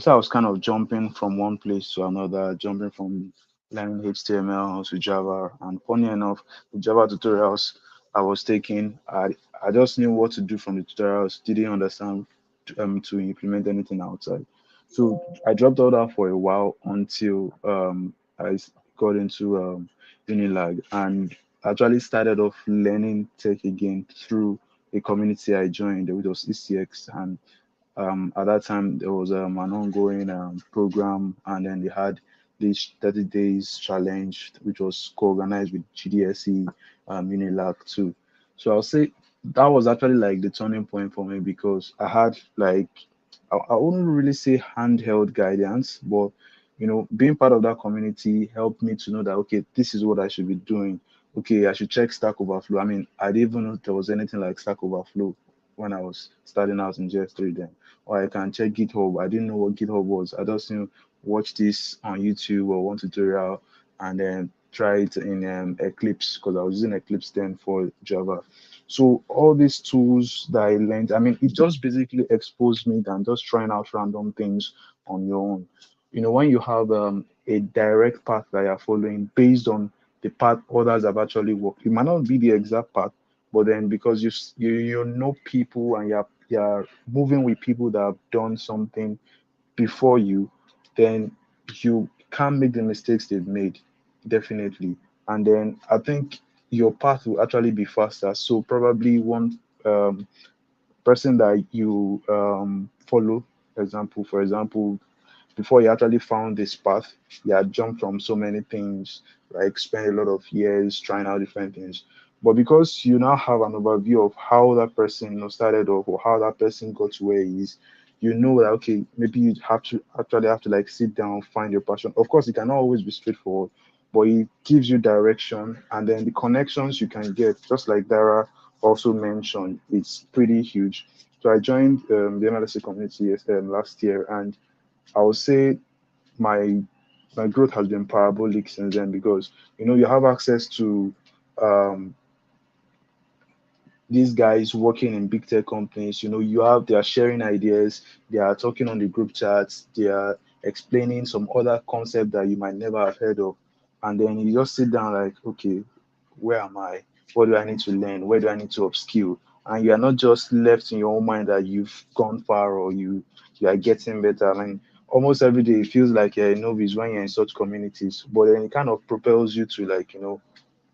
say I was kind of jumping from one place to another, jumping from learning HTML to Java, and funny enough, the Java tutorials I was taking, I just knew what to do from the tutorials, didn't understand to implement anything outside. So I dropped out that for a while until got into Unilag and actually started off learning tech again through a community I joined, which was ECX. And at that time, there was an ongoing program, and then they had this 30 days challenge, which was co-organized with GDSE, Unilag too. So I'll say that was actually like the turning point for me because I had like I wouldn't really say handheld guidance, but being part of that community helped me to know that okay, this is what I should be doing. Okay, I should check Stack Overflow. I mean, I didn't even know there was anything like Stack Overflow when I was starting out in JS3 then. Or I can check GitHub. I didn't know what GitHub was. I just watch this on YouTube or one tutorial, and then try it in Eclipse because I was using Eclipse then for Java. So all these tools that I learned, I mean, it just basically exposed me than just trying out random things on your own. When you have a direct path that you're following based on the path others have actually worked, it might not be the exact path, but then because you know people and you're moving with people that have done something before you, then you can't make the mistakes they've made, definitely. And then I think your path will actually be faster. So probably one person that you follow, for example, before he actually found this path, he had jumped from so many things, like spent a lot of years trying out different things. But because you now have an overview of how that person started off or how that person got to where he is, you know that okay, maybe you have to like sit down, find your passion. Of course, it cannot always be straightforward, but it gives you direction and then the connections you can get, just like Dara also mentioned, it's pretty huge. So I joined the MLSA community last year, and I would say my my growth has been parabolic since then because you have access to um, these guys working in big tech companies. They are sharing ideas, they are talking on the group chats, they are explaining some other concept that you might never have heard of, and then you just sit down like, okay, where am I? What do I need to learn? Where do I need to upskill? And you are not just left in your own mind that you've gone far or you are getting better. I mean, almost every day it feels like you're a novice when you're in such communities, but then it kind of propels you to like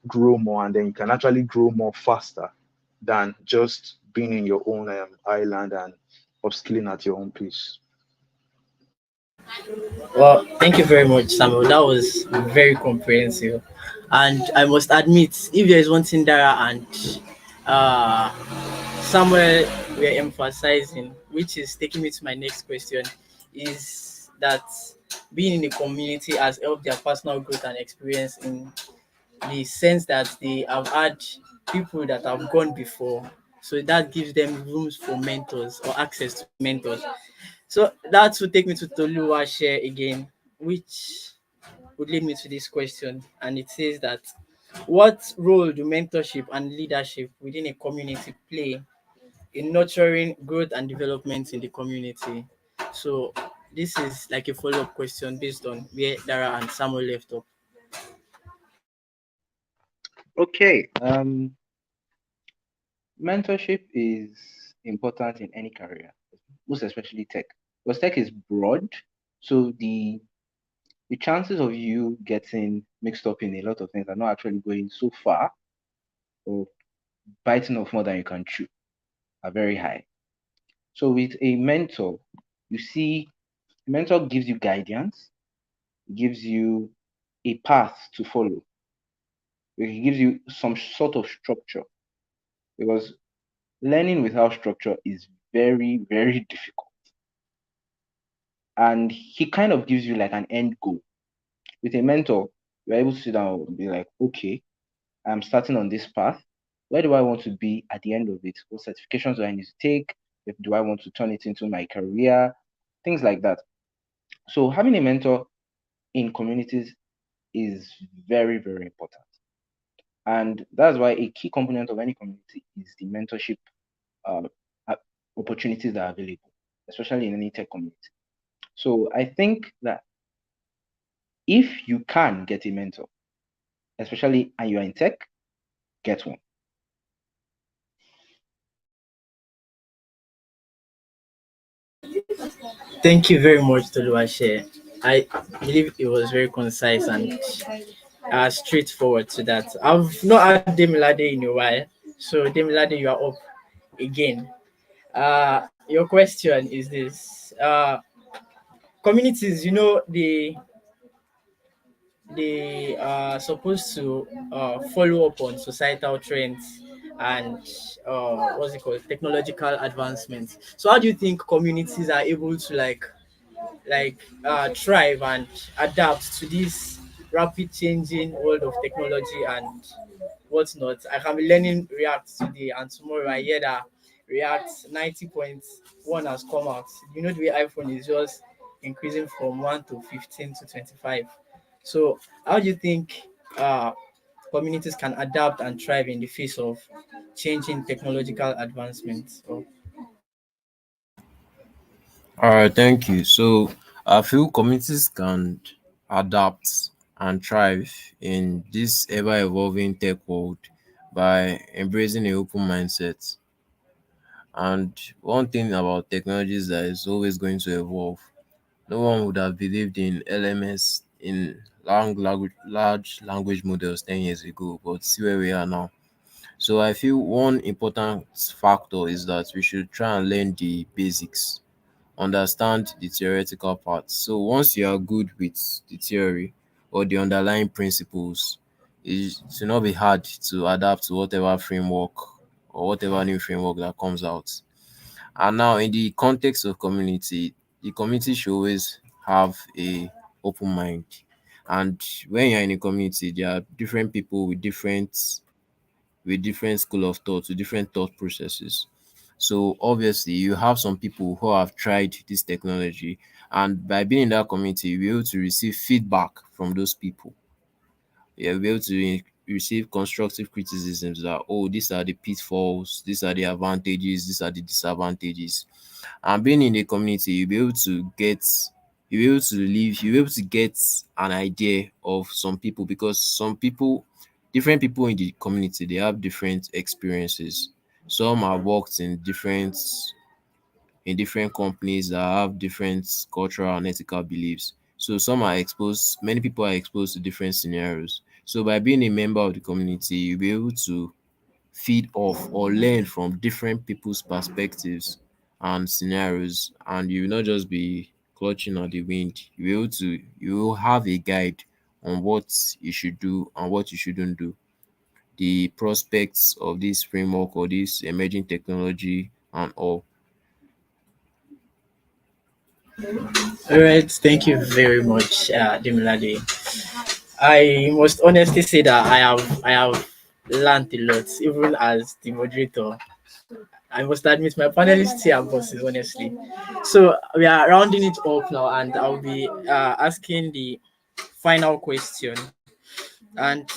grow more, and then you can actually grow more faster than just being in your own island and upskilling at your own pace. Well, thank you very much, Samuel. That was very comprehensive. And I must admit, if there is one thing Dara and uh, Samuel were emphasizing, which is taking me to my next question, is that being in a community has helped their personal growth and experience in the sense that they have had people that have gone before. So that gives them rooms for mentors or access to mentors. So that will take me to Toluwa share again, which would lead me to this question. And it says that what role do mentorship and leadership within a community play in nurturing growth and development in the community? So this is like a follow-up question based on where Dara and Samuel left off. Okay. Mentorship is important in any career, most especially tech, because tech is broad. So the chances of you getting mixed up in a lot of things are not actually going so far or biting off more than you can chew are very high. So with a mentor, you see, a mentor gives you guidance, gives you a path to follow. It gives you some sort of structure because learning without structure is very, very difficult. And he kind of gives you like an end goal. With a mentor, you're able to sit down and be like, okay, I'm starting on this path. Where do I want to be at the end of it? What certifications do I need to take? Do I want to turn it into my career? Things like that. So having a mentor in communities is very, very important. And that's why a key component of any community is the mentorship uh, opportunities that are available, especially in any tech community. So I think that if you can get a mentor, especially and you're in tech, get one. Thank you very much, Toluwashe. I believe it was very concise and straightforward to that. I've not had Demilade in a while, so Demilade, you are up again. Your question is this: communities, they are supposed to follow up on societal trends and what's it called, technological advancements. So, how do you think communities are able to thrive and adapt to this rapid changing world of technology and whatnot? I can be learning React today, and tomorrow I hear that React 90.1 has come out. The way iPhone is just increasing from 1 to 15 to 25. So, how do you think communities can adapt and thrive in the face of changing technological advancements. So, All right, thank you. So I feel communities can adapt and thrive in this ever evolving tech world by embracing an open mindset. And one thing about technology is that it's always going to evolve. No one would have believed in LMS, in large language models 10 years ago, but see where we are now. So I feel one important factor is that we should try and learn the basics, understand the theoretical part. So once you are good with the theory or the underlying principles, it should not be hard to adapt to whatever framework or whatever new framework that comes out. And now in the context of community, the community should always have a open mind. And when you're in a community, there are different people with different school of thought, with different thought processes. So obviously you have some people who have tried this technology, and by being in that community, you'll be able to receive feedback from those people. You'll be able to receive constructive criticisms that, oh, these are the pitfalls, these are the advantages, these are the disadvantages. And being in a community, you'll be able to live, you'll be able to get an idea of some people, because some people, different people in the community, they have different experiences. Some have worked in different companies that have different cultural and ethical beliefs. So many people are exposed to different scenarios. So by being a member of the community, you'll be able to feed off or learn from different people's perspectives and scenarios, and you will not just be clutching on the wind. You will have a guide on what you should do and what you shouldn't do, the prospects of this framework or this emerging technology and all. all right, thank you very much, Demilade. I must honestly say that I have learned a lot, even as the moderator. I must admit my panelists here are bosses, honestly. So we are rounding it up now, and I'll be asking the final question. And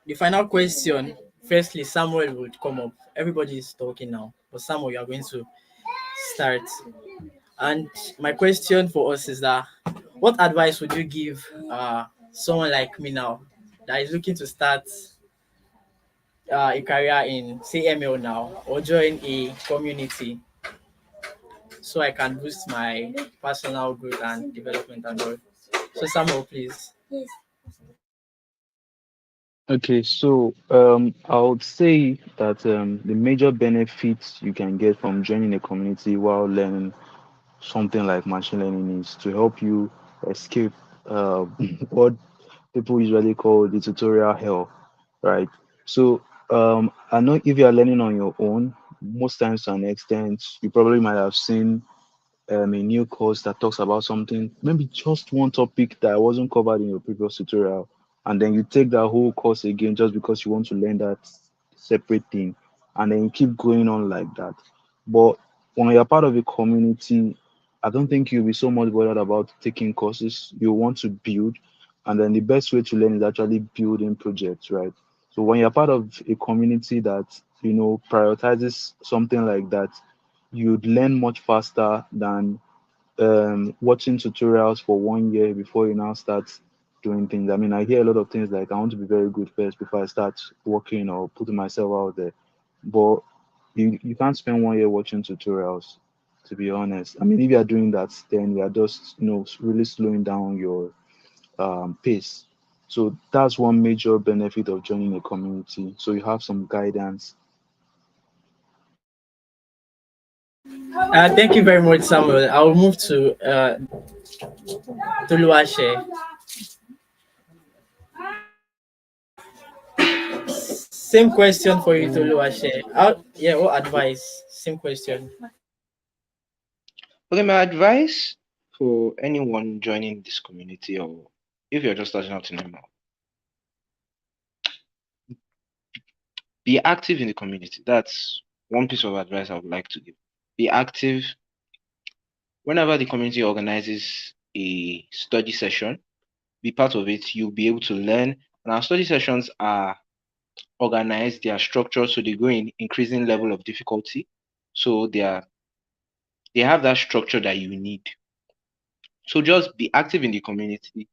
the final question, firstly, Samuel would come up. Everybody is talking now, but Samuel, you are going to start. And my question for us is that what advice would you give someone like me now that is looking to start a career in, say, ML now, or join a community so I can boost my personal growth and development and all? So, Samuel, please. Okay, so I would say that the major benefits you can get from joining a community while learning something like machine learning is to help you escape what people usually call the tutorial hell, right? So I know if you are learning on your own, most times to an extent, you probably might have seen a new course that talks about something, maybe just one topic that wasn't covered in your previous tutorial, and then you take that whole course again just because you want to learn that separate thing, and then you keep going on like that. But when you're part of a community, I don't think you'll be so much bothered about taking courses. You want to build, and then the best way to learn is actually building projects, right? So when you're part of a community that prioritizes something like that, you'd learn much faster than watching tutorials for 1 year before you now start doing things. I mean, I hear a lot of things like I want to be very good first before I start working or putting myself out there. But you can't spend 1 year watching tutorials, to be honest. I mean, if you are doing that, then you are just really slowing down your pace. So that's one major benefit of joining a community. So you have some guidance. Thank you very much, Samuel. I'll move to Toluashe. Same question for you, Toluashe. Yeah, what advice? Same question. Okay, my advice for anyone joining this community, or if you're just starting out in ML, be active in the community. That's one piece of advice I would like to give. Be active whenever the community organizes a study session. be part of it, you'll be able to learn. And our study sessions are organized, they are structured, so they go in increasing level of difficulty. So they have that structure that you need. So just be active in the community,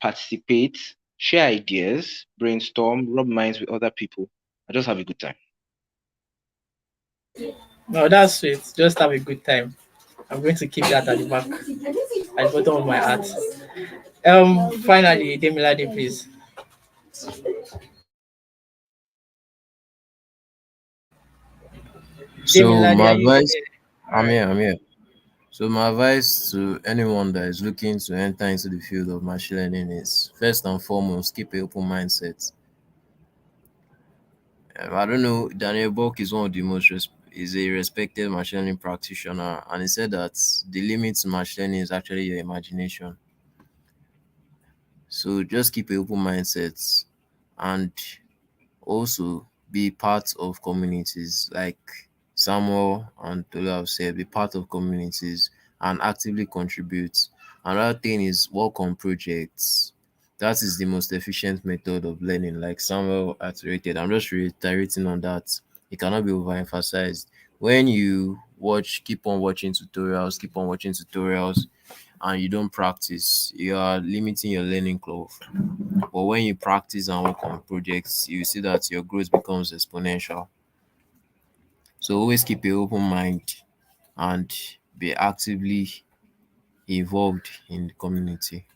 participate, share ideas, brainstorm, rub minds with other people, and just have a good time. No, that's sweet. Just have a good time. I'm going to keep that at the back, at the bottom of my heart. Finally, Demilade, please. So Demilade, my are you advice, there? All I'm right. here, I'm here. So my advice to anyone that is looking to enter into the field of machine learning is first and foremost keep an open mindset. I don't know. Daniel Bock is one of the is a respected machine learning practitioner, and he said that the limit to machine learning is actually your imagination. So just keep an open mindset, and also be part of communities like Samuel and Tolu have said. Be part of communities and actively contribute. Another thing is work on projects. That is the most efficient method of learning, like Samuel iterated. I'm just reiterating on that. It cannot be overemphasized. When you keep on keep on watching tutorials, and you don't practice, you are limiting your learning curve. But when you practice and work on projects, you see that your growth becomes exponential. So always keep an open mind and be actively involved in the community.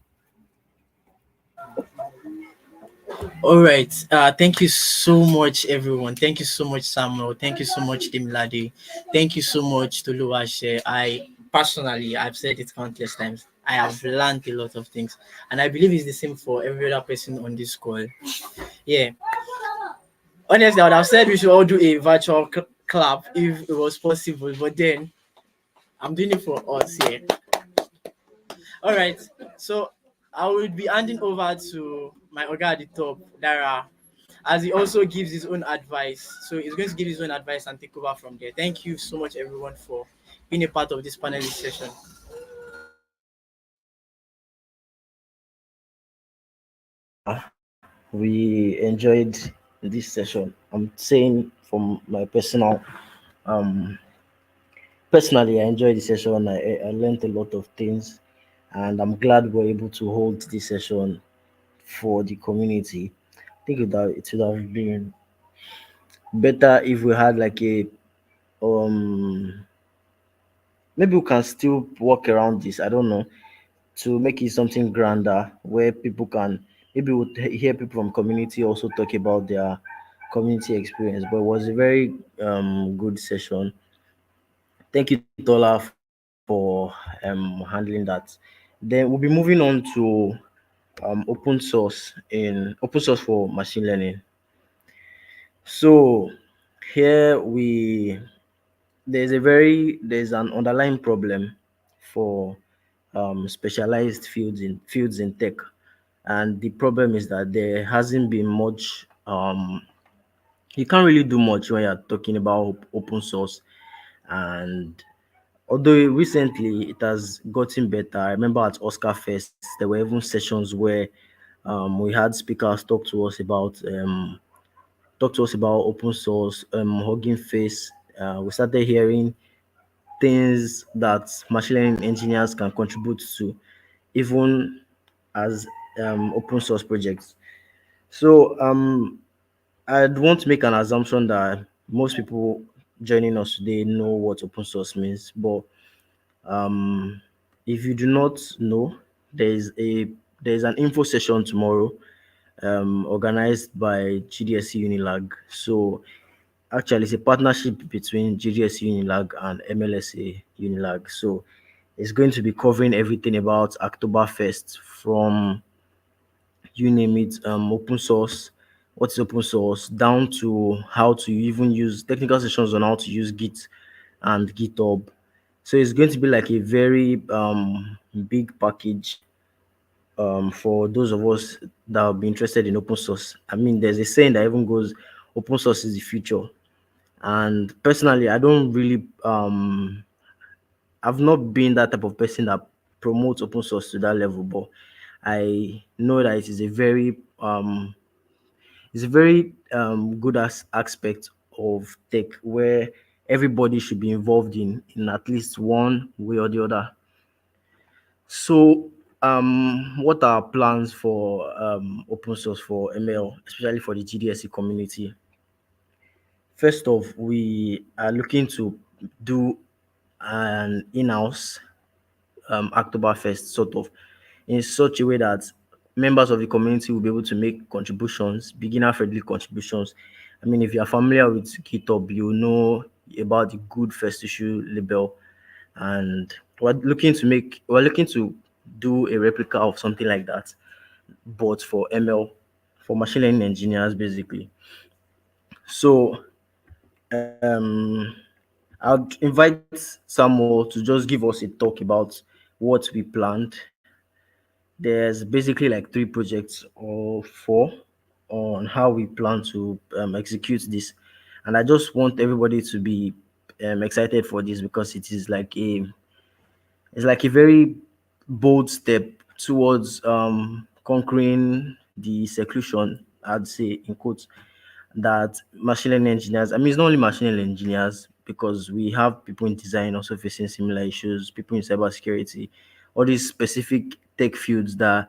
All right. Thank you so much, everyone. Thank you so much, Samuel. Thank you so much, Dimlade. Thank you so much, Toluwashe. I've said it countless times. I have learned a lot of things, and I believe it's the same for every other person on this call. Yeah. Honestly, I would have said we should all do a virtual clap if it was possible, but then I'm doing it for us here. All right. So I will be handing over to my Oga at the top, Dara, as he also gives his own advice. So he's going to give his own advice and take over from there. Thank you so much, everyone, for being a part of this panelist session. We enjoyed this session. I'm saying from my um personally, I enjoyed the session. I learned a lot of things, and I'm glad we're able to hold this session for the community. I think it would have been better if we had like a um maybe we can still work around this. I don't know, to make it something grander where people can maybe we'll hear people from community also talk about their community experience. But it was a very good session. Thank you, Tola, for handling that. Then we'll be moving on to open source for machine learning. So here we there's an underlying problem for specialized fields in tech, and the problem is that there hasn't been much. You can't really do much when you're talking about open source, and although recently it has gotten better. I remember at Oscar Fest there were even sessions where we had speakers talk to us about open source, Hugging Face. We started hearing things that machine learning engineers can contribute to, even as open source projects. So I'd want to make an assumption that most people joining us today know what open source means, but um, if you do not know, there's an info session tomorrow, organized by GDSC Unilag. So actually, it's a partnership between GDSC Unilag and MLSA Unilag. So it's going to be covering everything about Oktoberfest, from you name it, open source, what's open source, down to how to even use technical sessions on how to use Git and GitHub. So it's going to be like a very big package for those of us that will be interested in open source. I mean, there's a saying that even goes, open source is the future. And personally, I don't really I've not been that type of person that promotes open source to that level, but I know that it is a very good aspect of tech where everybody should be involved in at least one way or the other. So, what are our plans for open source for ML, especially for the GDSE community? First off, we are looking to do an in-house Oktoberfest sort of, in such a way that members of the community will be able to make contributions, beginner-friendly contributions. I mean, if you are familiar with GitHub, you know about the good first issue label, and we're looking to do a replica of something like that, but for ML, for machine learning engineers, basically. So, I'd invite Samuel to just give us a talk about what we planned. There's basically like three projects or four on how we plan to execute this, and I just want everybody to be excited for this because it's like a very bold step towards conquering the seclusion, I'd say in quotes, that machine learning engineers, I mean, it's not only machine learning engineers, because we have people in design also facing similar issues, people in cybersecurity, all these specific tech fields that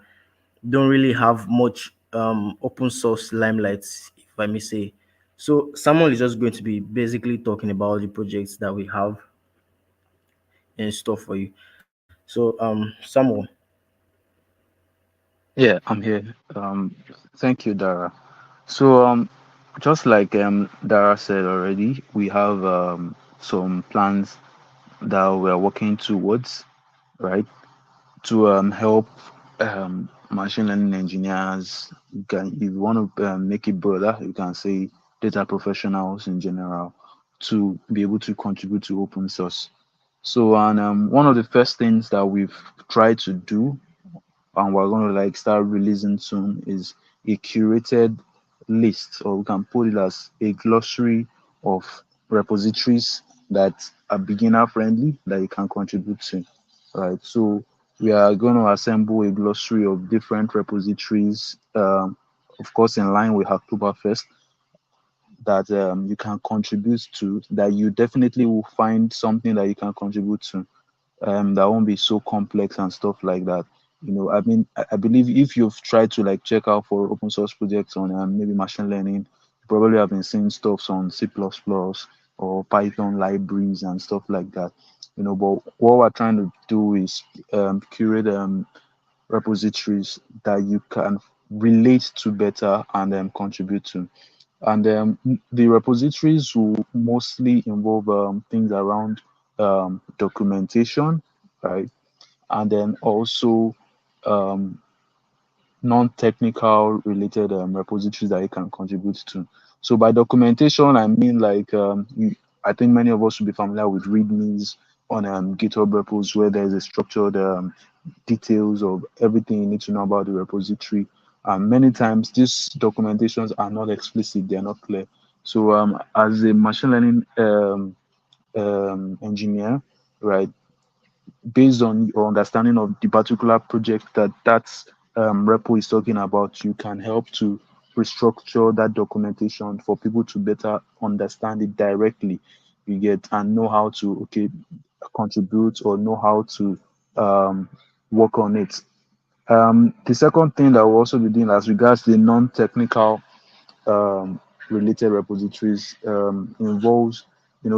don't really have much open source limelight, if I may say. So Samuel is just going to be basically talking about the projects that we have in store for you. So Samuel. Yeah, I'm here. Thank you, Dara. So, just like Dara said already, we have some plans that we're working towards, right? To help machine learning engineers. You can, if you want to make it broader, you can say data professionals in general, to be able to contribute to open source. So, and one of the first things that we've tried to do, and we're going to like start releasing soon, is a curated list, or we can put it as a glossary of repositories that are beginner friendly that you can contribute to, right? So we are going to assemble a glossary of different repositories, of course in line with Oktoberfest, that you can contribute to, that you definitely will find something that you can contribute to, that won't be so complex and stuff like that. You know, I mean, I believe if you've tried to like check out for open source projects on maybe machine learning, you probably have been seeing stuff on C++ or Python libraries and stuff like that. You know, but what we're trying to do is curate repositories that you can relate to better and contribute to. And the repositories will mostly involve things around documentation, right? And then also um, non-technical related repositories that you can contribute to. So by documentation, I mean like I think many of us should be familiar with READMEs on GitHub repos, where there's a structured details of everything you need to know about the repository. And many times these documentations are not explicit, they're not clear. So as a machine learning engineer, right, based on your understanding of the particular project that repo is talking about, you can help to restructure that documentation for people to better understand it directly. You get and know how to contribute or know how to um, work on it. The second thing that we'll also be doing as regards the non-technical um, related repositories involves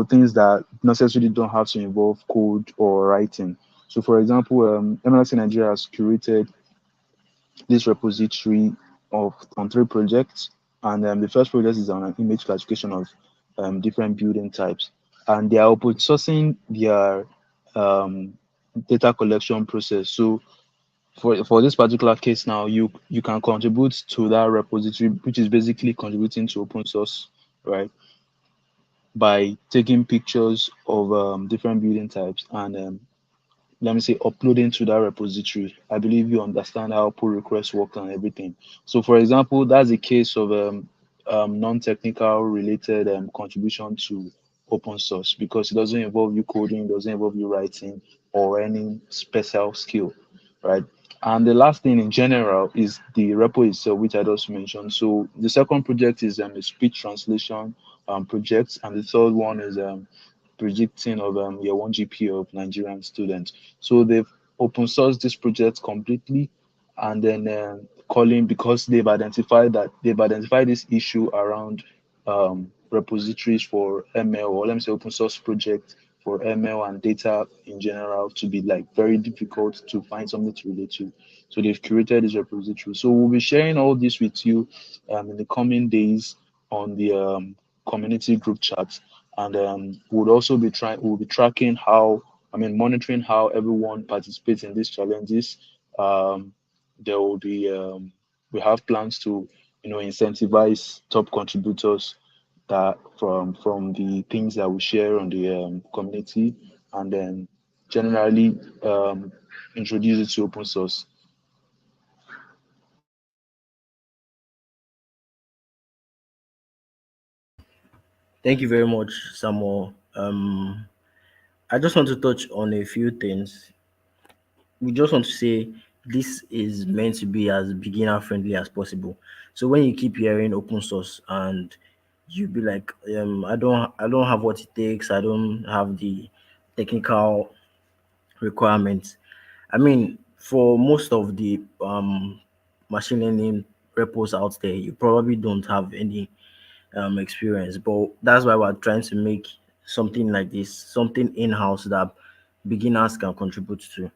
things that necessarily don't have to involve code or writing. So for example, MLC Nigeria has curated this repository of on three projects, and the first project is on an image classification of different building types, and they are open sourcing their um, data collection process. So for this particular case now, you can contribute to that repository, which is basically contributing to open source, right? By taking pictures of different building types and let me say uploading to that repository. I believe you understand how pull requests work and everything. So for example, that's a case of non-technical related contribution to open source, because it doesn't involve you coding, it doesn't involve you writing or any special skill, right? And the last thing in general is the repo itself, which I just mentioned. So the second project is a speech translation project, and the third one is predicting of year one GPA of Nigerian students. So they've open sourced this project completely, and then calling because they've identified this issue around repositories for ML, or let me say open source project for ML and data in general, to be like very difficult to find something to relate to. So they've curated this repository. So we'll be sharing all this with you in the coming days on the community group chat, and we'll be tracking how, I mean, monitoring how everyone participates in these challenges. Um, there will be we have plans to, incentivize top contributors that from the things that we share on the community, and then generally introduce it to open source. Thank you very much, Samuel. I just want to touch on a few things. We just want to say this is meant to be as beginner friendly as possible. So when you keep hearing open source and you be like, I don't have what it takes, I don't have the technical requirements. I mean, for most of the machine learning repos out there, you probably don't have any experience. But that's why we're trying to make something like this, something in-house that beginners can contribute to.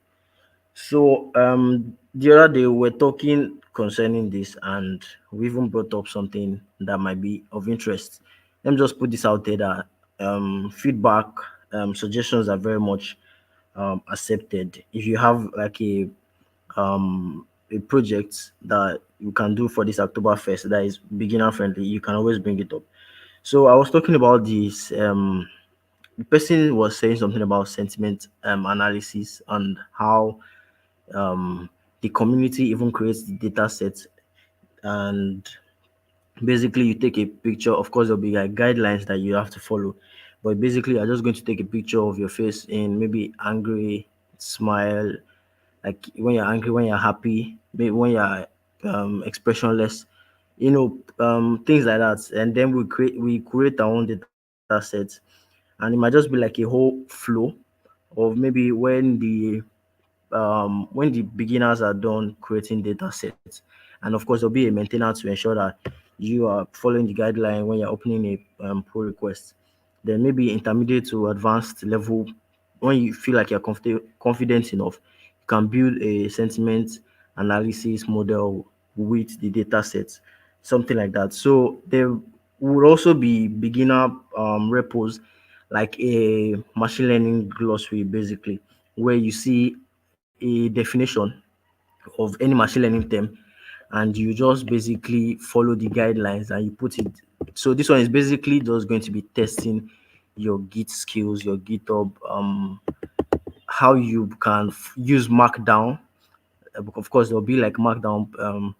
So the other day we were talking concerning this, and we even brought up something that might be of interest. Let me just put this out there that feedback, suggestions are very much accepted. If you have like a project that you can do for this Oktoberfest that is beginner friendly, you can always bring it up. So I was talking about this. The person was saying something about sentiment analysis and how um, the community even creates the data set, and basically you take a picture. Of course there'll be like guidelines that you have to follow, but basically you're just going to take a picture of your face in maybe angry, smile, like when you're angry, when you're happy, maybe when you're expressionless, things like that. And then we create our own data sets, and it might just be like a whole flow of maybe when the beginners are done creating data sets, and of course there'll be a maintainer to ensure that you are following the guideline when you're opening a pull request. Then maybe intermediate to advanced level, when you feel like you're confident enough, you can build a sentiment analysis model with the data sets, something like that. So there would also be beginner repos, like a machine learning glossary, basically, where you see a definition of any machine learning term, and you just basically follow the guidelines and you put it. So this one is basically just going to be testing your Git skills, your GitHub, how you can use Markdown. Of course, there'll be like Markdown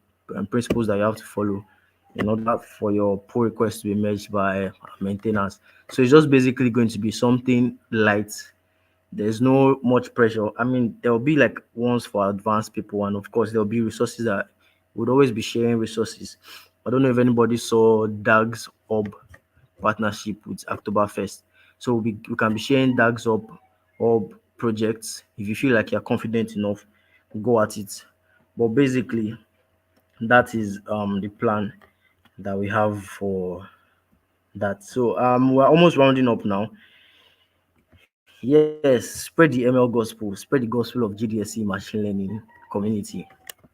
principles that you have to follow in order for your pull request to be merged by maintainers. So it's just basically going to be something light. There's no much pressure. I mean, there'll be like ones for advanced people, and of course, there'll be resources that would always be sharing resources. I don't know if anybody saw Dags Hub partnership with Oktoberfest. So we can be sharing Dags Hub projects. If you feel like you're confident enough, go at it. But basically, that is the plan that we have for that. So we're almost rounding up now. Yes, spread the ML gospel, spread the gospel of GDSC machine learning community.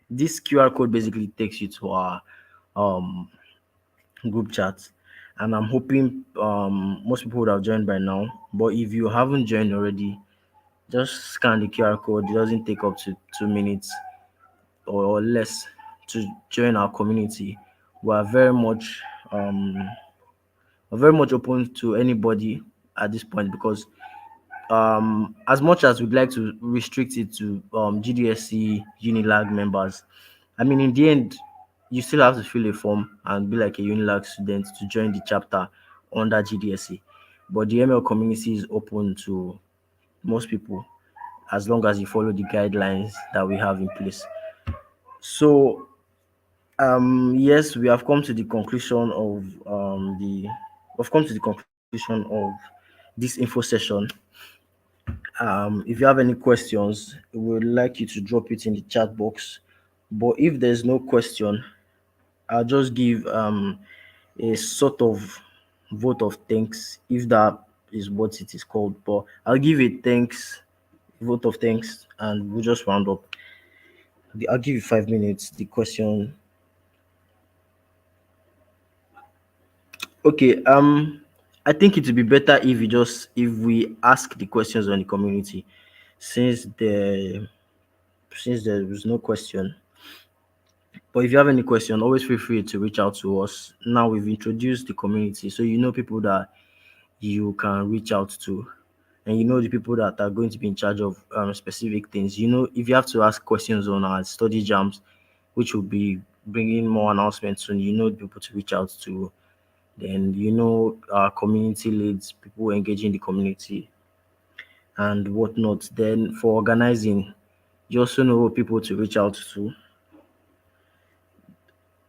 This QR code basically takes you to our um group chat, and I'm hoping most people would have joined by now. But if you haven't joined already, just scan the QR code. It doesn't take up to 2 minutes or less to join our community. We are very much open to anybody at this point, because as much as we'd like to restrict it to GDSC Unilag members, I mean, in the end, you still have to fill a form and be like a Unilag student to join the chapter under GDSC. But the ML community is open to most people as long as you follow the guidelines that we have in place. So yes, we have come to the conclusion of this info session. If you have any questions, we would like you to drop it in the chat box. But if there's no question, I'll just give a sort of vote of thanks, if that is what it is called. But I'll give a vote of thanks, and we'll just round up. I'll give you 5 minutes. The question. Okay. I think it would be better if we ask the questions on the community, since there was no question. But if you have any question, always feel free to reach out to us. Now we've introduced the community, so you know people that you can reach out to, and you know the people that are going to be in charge of specific things. You know, if you have to ask questions on our study jams, which will be bringing more announcements soon, you know the people to reach out to. Then you know our community leads, people engaging the community and whatnot. Then for organizing, you also know people to reach out to.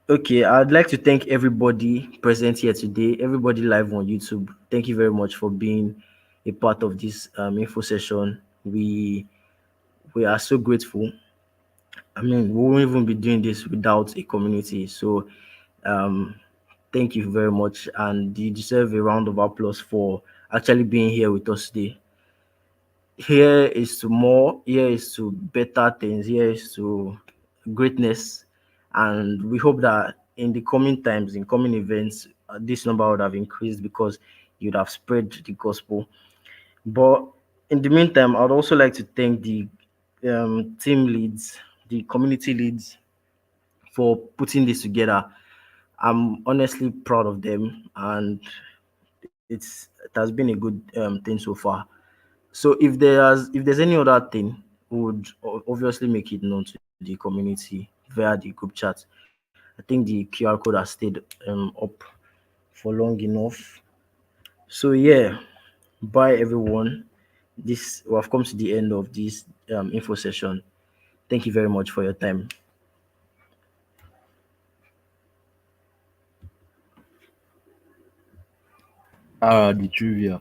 Okay, I'd like to thank everybody present here today, everybody live on YouTube. Thank you very much for being a part of this info session. We are so grateful. I mean, we won't even be doing this without a community. So, um, thank you very much, and you deserve a round of applause for actually being here with us today. Here is to more, here is to better things, here is to greatness. And we hope that in the coming times, in coming events, this number would have increased because you'd have spread the gospel. But in the meantime, I'd also like to thank the team leads, the community leads, for putting this together. I'm honestly proud of them, and it has been a good thing so far. So if there's any other thing, we would obviously make it known to the community via the group chat. I think the QR code has stayed up for long enough. So yeah, bye everyone. This We have come to the end of this info session. Thank you very much for your time. The trivia.